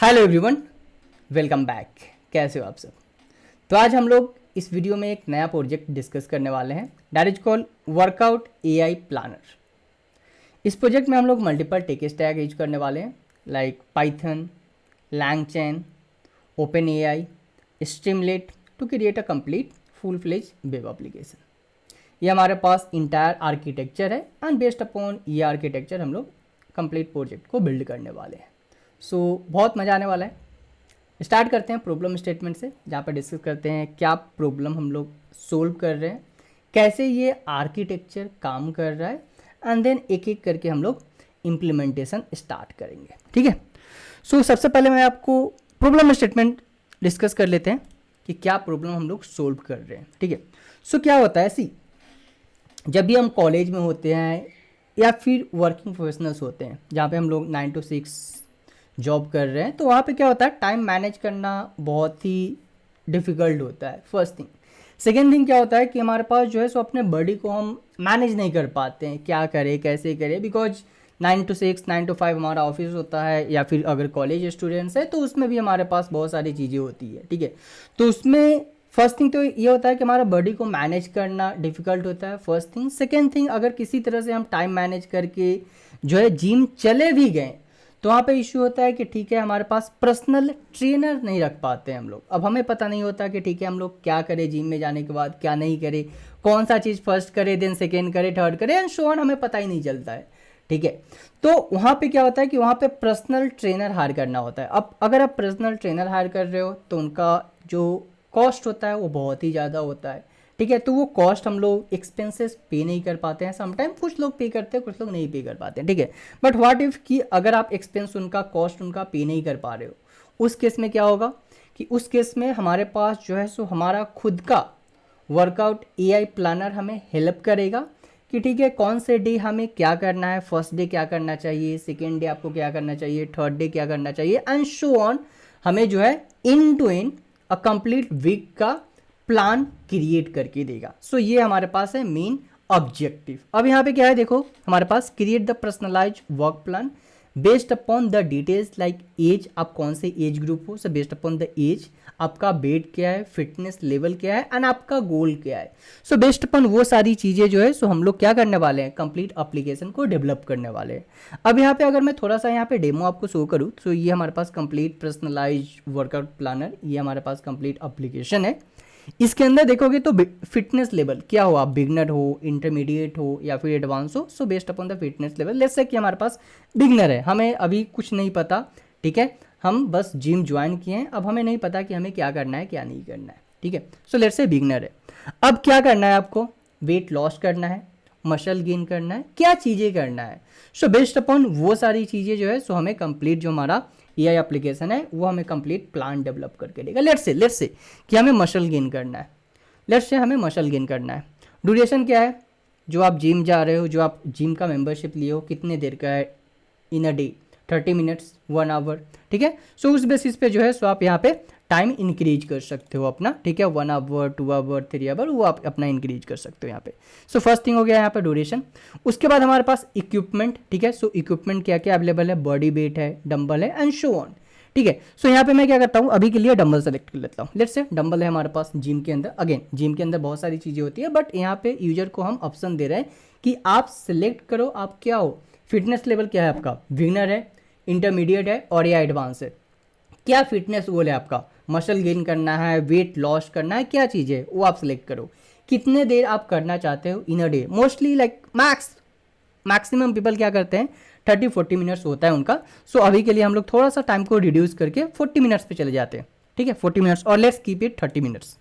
Hello everyone, welcome back. कैसे हो आप सब? तो आज हम लोग इस वीडियो में एक नया प्रोजेक्ट डिस्कस करने वाले हैं, that is called workout AI planner. इस प्रोजेक्ट में हम लोग मल्टीपल टेक स्टैक यूज करने वाले हैं, like Python, LangChain, open AI, Streamlit to create a complete full fledge web application. ये हमारे पास इंटायर आर्किटेक्चर है एंड बेस्ड अपॉन ये आर्किटेक्चर हम लोग कंप्लीट प्रोजेक्ट को बिल्ड करने वाले हैं। सो बहुत मज़ा आने वाला है। स्टार्ट करते हैं प्रॉब्लम स्टेटमेंट से, जहाँ पर डिस्कस करते हैं क्या प्रॉब्लम हम लोग सोल्व कर रहे हैं, कैसे ये आर्किटेक्चर काम कर रहा है, एंड देन एक एक करके हम लोग इम्प्लीमेंटेशन स्टार्ट करेंगे। ठीक है। सो सबसे पहले मैं आपको प्रॉब्लम स्टेटमेंट डिस्कस कर लेते हैं कि क्या प्रॉब्लम हम लोग सोल्व कर रहे हैं। ठीक है। सो क्या होता है, सी जब भी हम कॉलेज में होते हैं या फिर वर्किंग प्रोफेशनल्स होते हैं जहाँ पे हम लोग 9 to 6 जॉब कर रहे हैं, तो वहाँ पे क्या होता है, टाइम मैनेज करना बहुत ही डिफ़िकल्ट होता है, फर्स्ट थिंग। सेकेंड थिंग क्या होता है कि हमारे पास जो है सो अपने बॉडी को हम मैनेज नहीं कर पाते हैं, क्या करें कैसे करें, बिकॉज 9 to 6 9 to 5 हमारा ऑफिस होता है, या फिर अगर कॉलेज स्टूडेंट्स है तो उसमें भी हमारे पास बहुत सारी चीज़ें होती है। ठीक है। तो उसमें फर्स्ट थिंग तो ये होता है कि हमारा बॉडी को मैनेज करना डिफ़िकल्ट होता है, फर्स्ट थिंग। सेकेंड थिंग, अगर किसी तरह से हम टाइम मैनेज करके जो है जिम चले भी गए तो वहाँ पे इश्यू होता है कि ठीक है हमारे पास पर्सनल ट्रेनर नहीं रख पाते हैं हम लोग। अब हमें पता नहीं होता कि ठीक है हम लोग क्या करें जिम में जाने के बाद, क्या नहीं करें, कौन सा चीज़ फर्स्ट करे देन सेकेंड करे थर्ड करे एंड सो ऑन, हमें पता ही नहीं चलता है। ठीक है। तो वहाँ पे क्या होता है कि वहाँ पे पर्सनल ट्रेनर हायर करना होता है। अब अगर आप पर्सनल ट्रेनर हायर कर रहे हो तो उनका जो कॉस्ट होता है वो बहुत ही ज़्यादा होता है। ठीक है। तो वो कॉस्ट हम लोग एक्सपेंसेस पे नहीं कर पाते हैं, समटाइम कुछ लोग पे करते हैं, कुछ लोग नहीं पे कर पाते हैं। ठीक है। बट व्हाट इफ़ कि अगर आप एक्सपेंस उनका कॉस्ट उनका पे नहीं कर पा रहे हो, उस केस में क्या होगा कि उस केस में हमारे पास जो है सो हमारा खुद का वर्कआउट एआई प्लानर हमें हेल्प करेगा कि ठीक है कौन से डे हमें क्या करना है, फर्स्ट डे क्या करना चाहिए, सेकेंड डे आपको क्या करना चाहिए, थर्ड डे क्या करना चाहिए एंड सो ऑन। हमें जो है end to end a complete week का प्लान क्रिएट करके देगा। सो ये हमारे पास है मेन ऑब्जेक्टिव। अब यहाँ पे क्या है, देखो हमारे पास create the personalize work plan based upon the details like age, आप कौन से एज ग्रुप हो, so based upon the age, आपका वेट क्या है, फिटनेस लेवल क्या है एंड आपका गोल क्या है। सो बेस्ड अपॉन वो सारी चीज़ें जो है सो हम लोग क्या करने वाले हैं, कंप्लीट एप्लीकेशन को डेवलप करने वाले हैं। अब यहाँ पे अगर मैं थोड़ा सा यहाँ पे डेमो आपको शो करूँ तो ये हमारे पास कंप्लीट पर्सनलाइज वर्कआउट प्लानर, ये हमारे पास कंप्लीट एप्लीकेशन है। इसके अंदर देखोगे तो फिटनेस लेवल क्या हो, आप बिगनर हो, इंटरमीडिएट हो या फिर एडवांस हो, so based upon the fitness level. Let's say कि हमारे पास बिगनर है, हमें अभी कुछ नहीं पता। ठीक है। हम बस जिम ज्वाइन किए हैं, अब हमें नहीं पता कि हमें क्या करना है क्या नहीं करना है। ठीक है। सो लेट्स से बिगनर है। अब क्या करना है आपको, वेट लॉस करना है, मसल गेन करना है, क्या चीज़ें करना है। सो बेस्ड अपॉन वो सारी चीज़ें जो है सो हमें कंप्लीट जो हमारा एआई एप्लीकेशन है वो हमें कंप्लीट प्लान डेवलप करके देगा। लेट्स से कि हमें मसल गेन करना है, लेट्स से हमें मसल गेन करना है। ड्यूरेशन क्या है, जो आप जिम जा रहे हो, जो आप जिम का मेंबरशिप लिए हो, कितने देर का है इन अ डे, 30 मिनट्स, 1 आवर। ठीक है। सो उस बेसिस पे जो है सो आप यहाँ पे टाइम इंक्रीज कर सकते हो अपना। ठीक है। 1 आवर, 2 आवर, 3 आवर, वो आप अपना इंक्रीज कर सकते हो यहाँ पे। सो फर्स्ट थिंग हो गया यहाँ पे ड्यूरेशन। उसके बाद हमारे पास इक्विपमेंट। ठीक है। सो इक्विपमेंट क्या क्या अवेलेबल है, बॉडी वेट है, डंबल है एंड सो ऑन। ठीक है। सो यहाँ पे मैं क्या करता हूँ, अभी के लिए डंबल सेलेक्ट कर लेता हूँ। लेट्स से डंबल है हमारे पास जिम के अंदर। अगेन जिम के अंदर बहुत सारी चीज़ें होती है, बट यहाँ पे यूजर को हम ऑप्शन दे रहे हैं कि आप सिलेक्ट करो आप क्या हो, फिटनेस लेवल क्या है आपका, बिगिनर है, इंटरमीडिएट है और या एडवांस है। क्या फिटनेस गोल है आपका, मसल गेन करना है, वेट लॉस करना है, क्या चीज़ है वो आप सिलेक्ट करो। कितने देर आप करना चाहते हो in a day, mostly like maximum people क्या करते हैं 30-40 मिनट्स होता है उनका। सो अभी के लिए हम लोग थोड़ा सा टाइम को रिड्यूस करके 40 मिनट्स पे चले जाते हैं। ठीक है। 40 मिनट्स और let's keep it 30 minutes,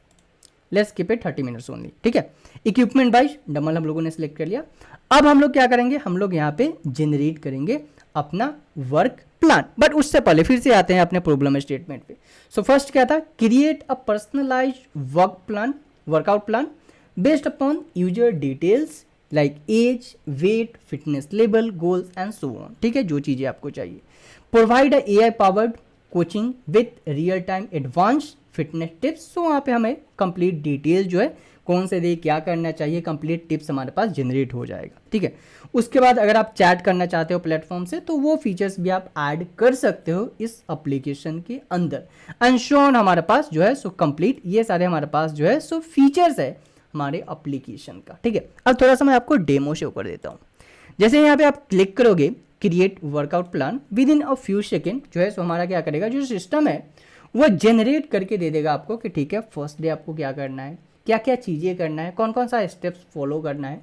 let's keep it 30 minutes only. ठीक है। इक्विपमेंट वाइज डंबल हम लोगों ने सिलेक्ट कर लिया। अब हम लोग क्या करेंगे, हम लोग यहाँ पे जनरेट करेंगे अपना वर्क प्लान। बट उससे पहले फिर से आते हैं अपने प्रॉब्लम स्टेटमेंट पे। सो फर्स्ट क्या था, create a personalized work plan, workout plan based upon user details like age, weight, fitness level, goals and so on. ठीक है। जो चीज़ें आपको चाहिए, provide a AI powered coaching with real time advance fitness tips. So वहाँ पे हमें complete details जो है कौन से डे क्या करना चाहिए, कंप्लीट टिप्स हमारे पास जनरेट हो जाएगा, ठीक है। उसके बाद अगर आप चैट करना चाहते हो प्लेटफॉर्म से तो वो फीचर्स भी आप ऐड कर सकते हो इस एप्लीकेशन के अंदर। एंड सो ऑन हमारे पास जो है सो कंप्लीट ये सारे हमारे पास जो है सो फीचर्स है हमारे एप्लीकेशन का, ठीक है। अब थोड़ा सा मैं आपको डेमो शो कर देता हूँ। जैसे यहाँ पे आप क्लिक करोगे create workout plan, with in a few second जो है सो हमारा क्या करेगा, जो सिस्टम है वो जनरेट करके दे देगा आपको कि ठीक है फर्स्ट डे आपको क्या करना है, क्या क्या चीज़ें करना है, कौन कौन सा स्टेप्स फॉलो करना है,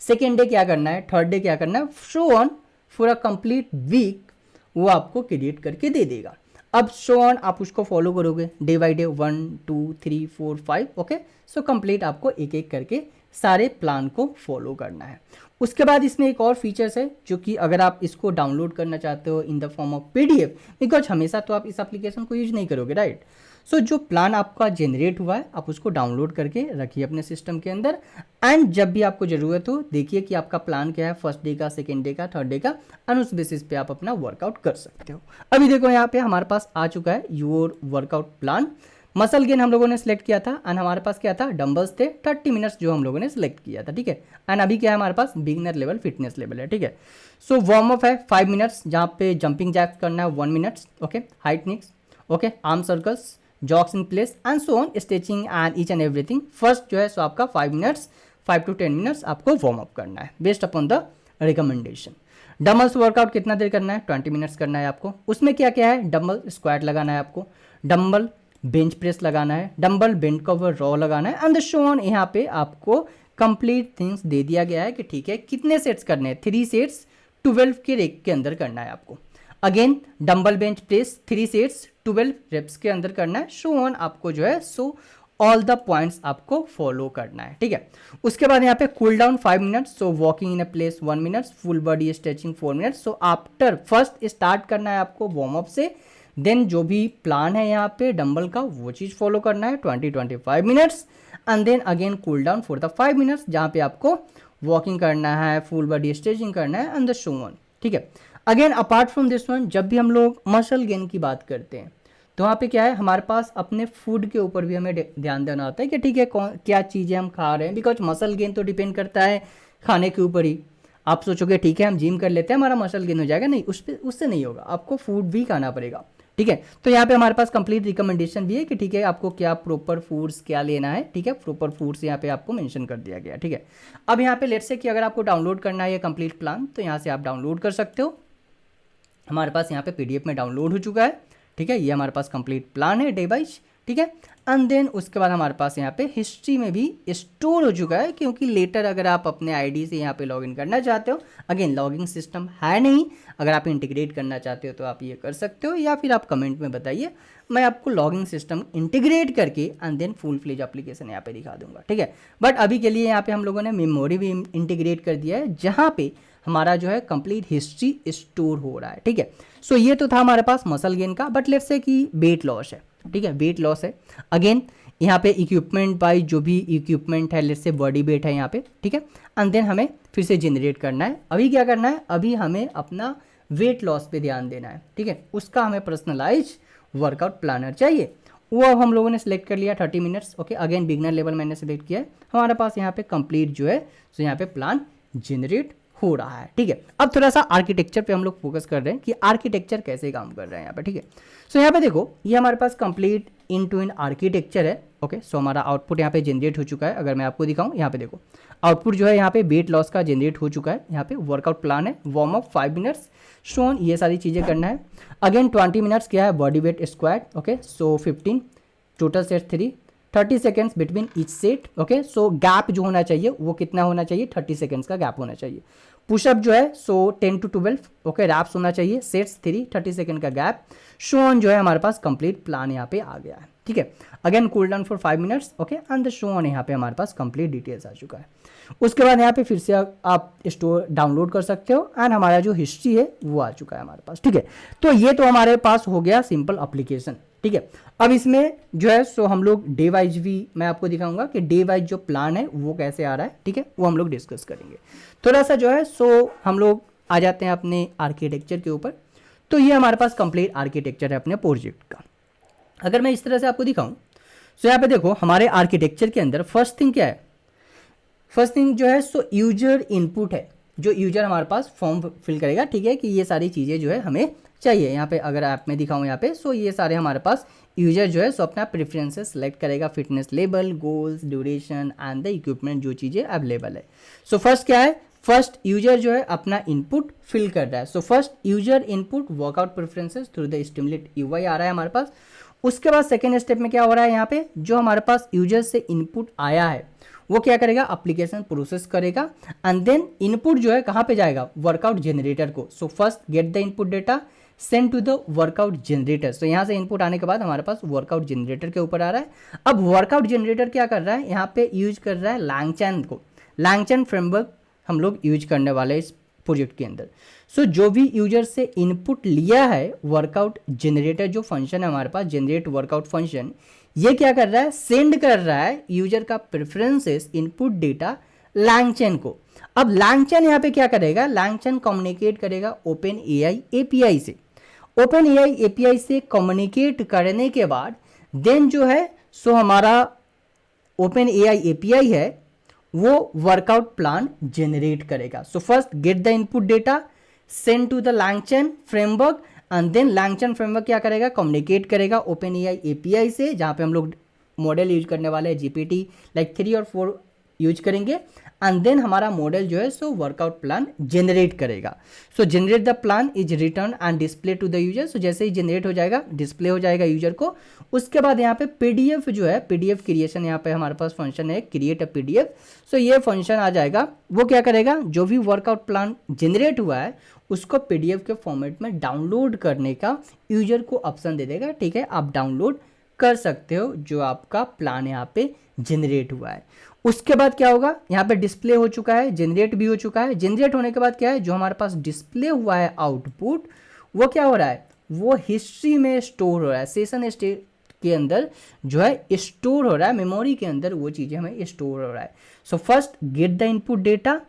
सेकेंड डे क्या करना है, थर्ड डे क्या करना है, so on for a complete week वो आपको क्रिएट करके दे देगा। अब सो ऑन आप उसको फॉलो करोगे day by day 1 2 3 4 5, okay. So complete आपको एक एक करके सारे प्लान को फॉलो करना है। उसके बाद इसमें एक और फीचर्स है जो कि अगर आप इसको डाउनलोड करना चाहते हो in the form of PDF, because हमेशा तो आप इस एप्लीकेशन को यूज नहीं करोगे, राइट। सो जो प्लान आपका जनरेट हुआ है आप उसको डाउनलोड करके रखिए अपने सिस्टम के अंदर, एंड जब भी आपको ज़रूरत हो देखिए कि आपका प्लान क्या है, फर्स्ट डे का, सेकेंड डे का, थर्ड डे का, एंड उस बेसिस पे आप अपना वर्कआउट कर सकते हो। अभी देखो यहाँ पे हमारे पास आ चुका है your workout plan. Muscle gain हम लोगों ने सेलेक्ट किया था एंड हमारे पास क्या था, डंबल्स थे 30 मिनट्स जो हम लोगों ने सेलेक्ट किया था, ठीक है। एंड अभी क्या है हमारे पास, बिगिनर लेवल फिटनेस लेवल है, ठीक है। सो वार्म अप है 5 मिनट्स जहाँ पे जंपिंग जैक्स करना है 1 minutes, okay, high knees, okay, arm circles, jogs in place and so on, stretching and each and everything. First जो है सो आपका 5 मिनट्स 5 to 10 मिनट्स आपको वार्म अप करना है based upon the recommendation. Dumbbells workout कितना देर करना है, 20 मिनट्स करना है आपको। उसमें क्या क्या है, डंबल स्क्वाट लगाना है आपको, डंबल बेंच प्रेस लगाना है, डंबल बेंट कवर रॉ लगाना है, एंड सो ऑन। यहाँ पे आपको कंप्लीट थिंग्स दे दिया गया है कि ठीक है कितने सेट्स करने हैं, 3 सेट्स 12 के रेक के अंदर करना है आपको। Again dumbbell bench press 3 sets 12 reps के अंदर करना है, सो ऑन आपको जो है सो ऑल द पॉइंट्स आपको फॉलो करना है, ठीक है। उसके बाद यहाँ पे cool down 5 minutes, so walking in a place 1 minutes, full body stretching 4 minutes. So after first start करना है आपको वार्म अप से, देन जो भी प्लान है यहाँ पे डंबल का वो चीज़ फॉलो करना है 20-25 minutes, and then again cool down for the 5 minutes जहाँ पे आपको वॉकिंग करना है, फुल बॉडी स्ट्रेचिंग करना है, एंड द सो ऑन, ठीक है। Again apart from this one, जब भी हम लोग मसल गेन की बात करते हैं तो वहाँ पे क्या है हमारे पास अपने फूड के ऊपर भी हमें ध्यान देना होता है कि ठीक है क्या चीज़ें हम खा रहे हैं, बिकॉज मसल गेन तो डिपेंड करता है खाने के ऊपर ही। आप सोचोगे ठीक है हम जिम कर लेते हैं हमारा मसल गेन हो जाएगा, नहीं, उससे नहीं होगा, आपको फूड भी खाना पड़ेगा, ठीक है। तो यहाँ पे हमारे पास कंप्लीट रिकमेंडेशन भी है कि ठीक है आपको क्या प्रॉपर फूड्स क्या लेना है, ठीक है, प्रॉपर फूड्स यहाँ पे आपको मेंशन कर दिया गया, ठीक है। अब यहाँ पे लेट्स से कि अगर आपको डाउनलोड करना है ये कंप्लीट प्लान तो यहाँ से आप डाउनलोड कर सकते हो। हमारे पास यहाँ पे पीडीएफ में डाउनलोड हो चुका है, ठीक है। ये हमारे पास कंप्लीट प्लान है डे वाइज, ठीक है। एंड देन उसके बाद हमारे पास यहाँ पे हिस्ट्री में भी स्टोर हो चुका है, क्योंकि लेटर अगर आप अपने आईडी से यहाँ पे लॉगिन करना चाहते हो, अगेन लॉगिंग सिस्टम है नहीं, अगर आप इंटीग्रेट करना चाहते हो तो आप ये कर सकते हो, या फिर आप कमेंट में बताइए, मैं आपको लॉगिंग सिस्टम इंटीग्रेट करके and then full fledge application यहाँ पे दिखा दूंगा, ठीक है। बट अभी के लिए यहाँ पे हम लोगों ने मेमोरी भी इंटीग्रेट कर दिया है जहाँ पे हमारा जो है कंप्लीट हिस्ट्री स्टोर हो रहा है, ठीक है। सो ये तो था हमारे पास मसल गेन का, बट लेट्स से कि वेट लॉस है, ठीक है, वेट लॉस है। अगेन यहाँ पे इक्विपमेंट बाई जो भी इक्विपमेंट है, लेट्स से बॉडी वेट है यहाँ पे, ठीक है। एंड देन हमें फिर से जनरेट करना है। अभी क्या करना है, अभी हमें अपना वेट लॉस पे ध्यान देना है, ठीक है। उसका हमें पर्सनलाइज वर्कआउट प्लानर चाहिए, वो अब हम लोगों ने सेलेक्ट कर लिया 30 minutes, okay. Again beginner level मैंने सेलेक्ट किया है, हमारे पास यहाँ पे कंप्लीट जो है सो यहाँ पे प्लान जनरेट हो रहा है, ठीक है। अब थोड़ा सा आर्किटेक्चर पे हम लोग फोकस कर रहे हैं कि आर्किटेक्चर कैसे काम कर रहे हैं यहाँ पे, ठीक है। सो यहाँ पे देखो ये हमारे पास complete end to end architecture okay, so. सो हमारा आउटपुट यहाँ पे जनरेट हो चुका है। अगर मैं आपको दिखाऊं यहाँ पे देखो आउटपुट जो है यहाँ पे वेट लॉस का जनरेट हो चुका है। यहाँ पे वर्कआउट प्लान है, वार्म अप 5 मिनट्स, शोन ये सारी चीज़ें करना है। अगेन 20 मिनट्स क्या है, body weight squat, okay. So 15 total set 3, 30 seconds between each set, okay. So gap जो होना चाहिए वो कितना होना चाहिए, 30 सेकेंड्स का गैप होना चाहिए। पुशअप जो है सो 10 to 12, ओके, रैप्स होना चाहिए, सेट्स 3, 30 सेकेंड का गैप। शोन जो है हमारे पास कंप्लीट प्लान यहाँ पे आ गया है, ठीक है। Again cool down for 5 minutes, okay, and the shown यहाँ पे हमारे पास कंप्लीट डिटेल्स आ चुका है। उसके बाद यहाँ पे फिर से आप स्टोर डाउनलोड कर सकते हो, एंड हमारा जो हिस्ट्री है वो आ चुका है हमारे पास, ठीक है। तो ये तो हमारे पास हो गया सिंपल एप्लीकेशन, ठीक है। अब इसमें जो है सो हम लोग डे वाइज भी मैं आपको दिखाऊंगा कि डे वाइज जो प्लान है वो कैसे आ रहा है, ठीक है, वो हम लोग डिस्कस करेंगे। थोड़ा सा जो है सो हम लोग आ जाते हैं अपने आर्किटेक्चर के ऊपर। तो ये हमारे पास कंप्लीट आर्किटेक्चर है अपने प्रोजेक्ट का। अगर मैं इस तरह से आपको दिखाऊं सो यहाँ पे देखो हमारे आर्किटेक्चर के अंदर फर्स्ट थिंग क्या है, फर्स्ट थिंग जो है सो यूजर इनपुट है, जो यूजर हमारे पास फॉर्म फिल करेगा, ठीक है, कि ये सारी चीज़ें जो है हमें चाहिए। यहाँ पे अगर ऐप में दिखाऊँ यहाँ पे, सो ये सारे हमारे पास यूजर जो है सो अपना प्रेफरेंसेस सेलेक्ट करेगा, fitness level, goals, duration and the equipment, जो चीज़ें अवेलेबल है। सो फर्स्ट क्या है, फर्स्ट यूजर जो है अपना इनपुट फिल कर रहा है। So first user input workout preferences through the stimulate UI आ रहा है हमारे पास। उसके बाद सेकेंड स्टेप में क्या हो रहा है, यहाँ पे जो हमारे पास यूजर से इनपुट आया है वो क्या करेगा, एप्लीकेशन प्रोसेस करेगा एंड देन इनपुट जो है कहाँ पे जाएगा, वर्कआउट जनरेटर को। So first get the input data, send to the workout generator. So यहाँ से इनपुट आने के बाद हमारे पास वर्कआउट जनरेटर के ऊपर आ रहा है। अब वर्कआउट जनरेटर क्या कर रहा है, यहाँ पे यूज कर रहा है लैंगचैन को, लैंगचैन फ्रेमवर्क हम लोग यूज करने वाले इस प्रोजेक्ट के अंदर। सो जो भी यूजर से इनपुट लिया है, वर्कआउट जनरेटर जो फंक्शन है हमारे पास, जनरेट वर्कआउट फंक्शन, ये क्या कर रहा है, सेंड कर रहा है यूजर का प्रेफरेंसेस इनपुट डेटा लैंगचैन को। अब लैंगचैन यहाँ पे क्या करेगा, लैंगचैन कम्युनिकेट करेगा ओपन एआई एपीआई से। ओपन एआई एपीआई से कम्युनिकेट करने के बाद देन जो है सो हमारा ओपन एआई एपीआई है वो वर्कआउट प्लान जनरेट करेगा। So first get the input data, send to the LangChain framework and then LangChain framework क्या करेगा, कम्युनिकेट करेगा ओपन एआई एपीआई से, जहाँ पे हम लोग मॉडल यूज करने वाले हैं जीपीटी लाइक 3 और 4 यूज करेंगे एंड देन हमारा मॉडल जो है सो वर्कआउट प्लान जनरेट करेगा। So generate the plan is return and display to the user. So जैसे ही जनरेट हो जाएगा, डिस्प्ले हो जाएगा यूजर को। उसके बाद यहाँ पे पीडीएफ जो है, पीडीएफ क्रिएशन, यहाँ पे हमारे पास फंक्शन है क्रिएट अ पीडीएफ। सो ये फंक्शन आ जाएगा, वो क्या करेगा, जो भी वर्कआउट प्लान जनरेट हुआ है उसको पीडीएफ के फॉर्मेट में डाउनलोड करने का यूजर को ऑप्शन दे देगा, ठीक है, आप डाउनलोड कर सकते हो जो आपका प्लान यहाँ पे जनरेट हुआ है। उसके बाद क्या होगा, यहाँ पे डिस्प्ले हो चुका है, जनरेट भी हो चुका है। जनरेट होने के बाद क्या है, जो हमारे पास डिस्प्ले हुआ है आउटपुट, वो क्या हो रहा है, वो हिस्ट्री में स्टोर हो रहा है, सेशन स्टेट के अंदर जो है स्टोर हो रहा है, मेमोरी के अंदर वो चीज़ें हमें स्टोर हो रहा है। So first get the input data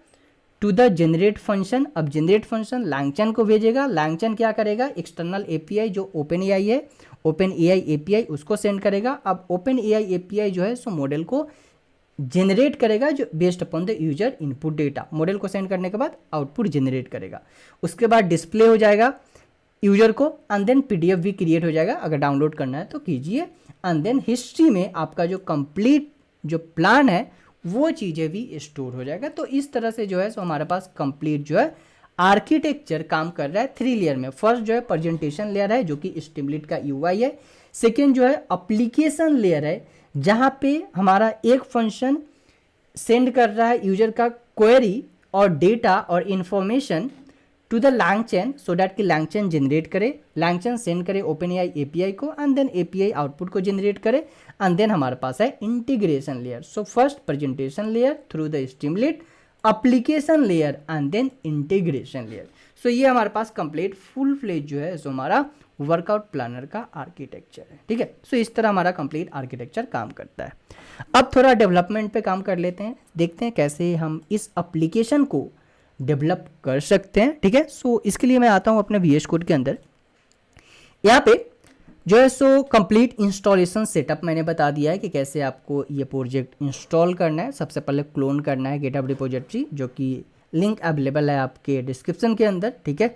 to the generate function. अब जनरेट फंक्शन लैंगचैन को भेजेगा, लैंगचैन क्या करेगा, एक्सटर्नल एपीआई जो ओपन एआई है, ओपन एआई एपीआई उसको सेंड करेगा। अब ओपन एआई एपीआई जो है सो मॉडल को जनरेट करेगा जो based upon the user input data, model को सेंड करने के बाद आउटपुट जनरेट करेगा। उसके बाद डिस्प्ले हो जाएगा यूजर को एंड देन पीडीएफ भी क्रिएट हो जाएगा, अगर डाउनलोड करना है तो कीजिए। एंड देन हिस्ट्री में आपका जो कंप्लीट जो प्लान है वो चीज़ें भी स्टोर हो जाएगा। तो इस तरह से जो है सो हमारे पास कंप्लीट जो है आर्किटेक्चर काम कर रहा है 3 लेयर में। फर्स्ट जो है प्रेजेंटेशन लेयर है जो कि स्टिमुलेट का यूआई है। सेकेंड जो है एप्लीकेशन लेयर है जहाँ पे हमारा एक फंक्शन सेंड कर रहा है यूजर का क्वेरी और डेटा और information to the LangChain so that कि लैंगचैन जनरेट करे, लैंगचैन सेंड करे ओपन एआई एपीआई को एंड देन एपीआई आउटपुट को जनरेट करे एंड देन हमारे पास है integration layer. So first presentation layer through the stimulate, application layer and then integration layer. So ये हमारे पास कंप्लीट फुल फ्लेज जो है सो हमारा वर्कआउट प्लानर का आर्किटेक्चर है, ठीक है। सो इस तरह हमारा कंप्लीट आर्किटेक्चर काम करता है। अब थोड़ा डेवलपमेंट पे काम कर लेते हैं, देखते हैं कैसे हम इस एप्लीकेशन को डेवलप कर सकते हैं, ठीक है। सो इसके लिए मैं आता हूँ अपने VS कोड के अंदर। यहाँ पे जो है सो कंप्लीट इंस्टॉलेशन सेटअप मैंने बता दिया है कि कैसे आपको ये प्रोजेक्ट इंस्टॉल करना है। सबसे पहले क्लोन करना है गिटहब रिपोजिटरी, जो कि लिंक अवेलेबल है आपके डिस्क्रिप्शन के अंदर, ठीक है।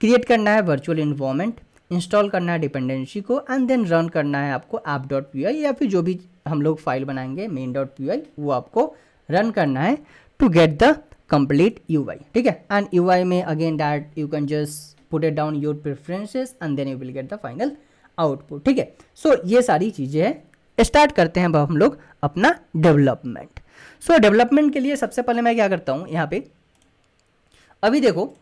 क्रिएट करना है वर्चुअल इन्वायरमेंट, इंस्टॉल करना है डिपेंडेंसी को एंड देन रन करना है आपको app.py या फिर जो भी हम लोग फाइल बनाएंगे main.py वो आपको रन करना है to get the complete UI, ठीक है। एंड UI में again that you can just put it down your preferences and then you will get the final output, ठीक है। सो ये सारी चीज़ें हैं। स्टार्ट करते हैं अब हम लोग अपना डेवलपमेंट। सो डेवलपमेंट के लिए सबसे पहले मैं क्या करता हूँ, यहाँ पे अभी देखो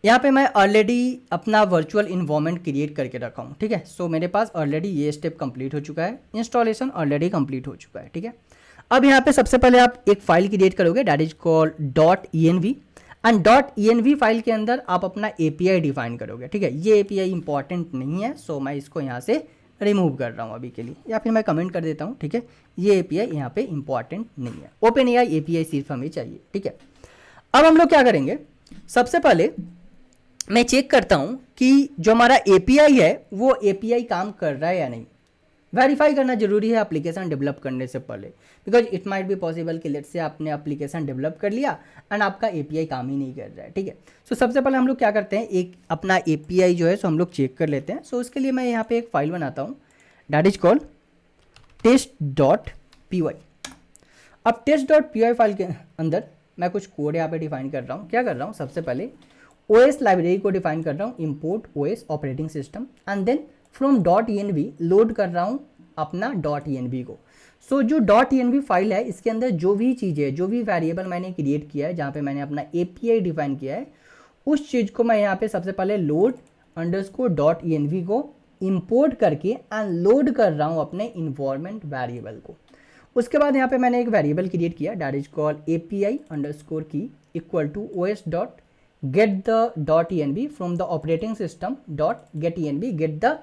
यहाँ पे मैं ऑलरेडी अपना वर्चुअल इन्वायरमेंट क्रिएट करके रखा हूँ, ठीक है। सो मेरे पास ऑलरेडी ये स्टेप कंप्लीट हो चुका है, इंस्टॉलेशन ऑलरेडी कंप्लीट हो चुका है, ठीक है। अब यहाँ पे सबसे पहले आप एक फाइल क्रिएट करोगे that is called .env and .env file के अंदर आप अपना API डिफाइन करोगे, ठीक है। ये API इंपॉर्टेंट नहीं है, सो मैं इसको यहाँ से रिमूव कर रहा हूँ अभी के लिए, या फिर मैं कमेंट कर देता हूँ, ठीक है। ये API यहाँ पे इंपॉर्टेंट नहीं है, ओपन AI API सिर्फ हमें चाहिए, ठीक है। अब हम लोग क्या करेंगे, सबसे पहले मैं चेक करता हूँ कि जो हमारा API है वो API काम कर रहा है या नहीं। वेरीफाई करना जरूरी है एप्लीकेशन डेवलप करने से पहले, because it might be possible कि लेट से आपने एप्लीकेशन डेवलप कर लिया एंड आपका एपीआई काम ही नहीं कर रहा है, ठीक है। सो सबसे पहले हम लोग क्या करते हैं, एक अपना एपीआई जो है सो हम लोग चेक कर लेते हैं। सो उसके लिए मैं यहाँ पे एक फाइल बनाता हूँ, दैट इज कॉल्ड test.py। अब test.py फाइल के अंदर मैं कुछ कोड यहाँ पे डिफाइन कर रहा हूँ। क्या कर रहा हूँ, सबसे पहले OS लाइब्रेरी को डिफाइन कर रहा हूँ, import OS operating system, and then from .env load कर रहा हूँ अपना .env को। सो जो .env फाइल है इसके अंदर जो भी चीज़ें है, जो भी वेरिएबल मैंने क्रिएट किया है, जहाँ पे मैंने अपना API डिफाइन किया है, उस चीज़ को मैं यहाँ पे सबसे पहले लोड अंडरस्कोर .env को इंपोर्ट करके एंड लोड कर रहा हूँ अपने इन्वायरमेंट वेरिएबल को। उसके बाद यहाँ पे मैंने एक वेरिएबल क्रिएट किया, that is called API underscore key equal to OS dot get the .env from the operating system dot get env get the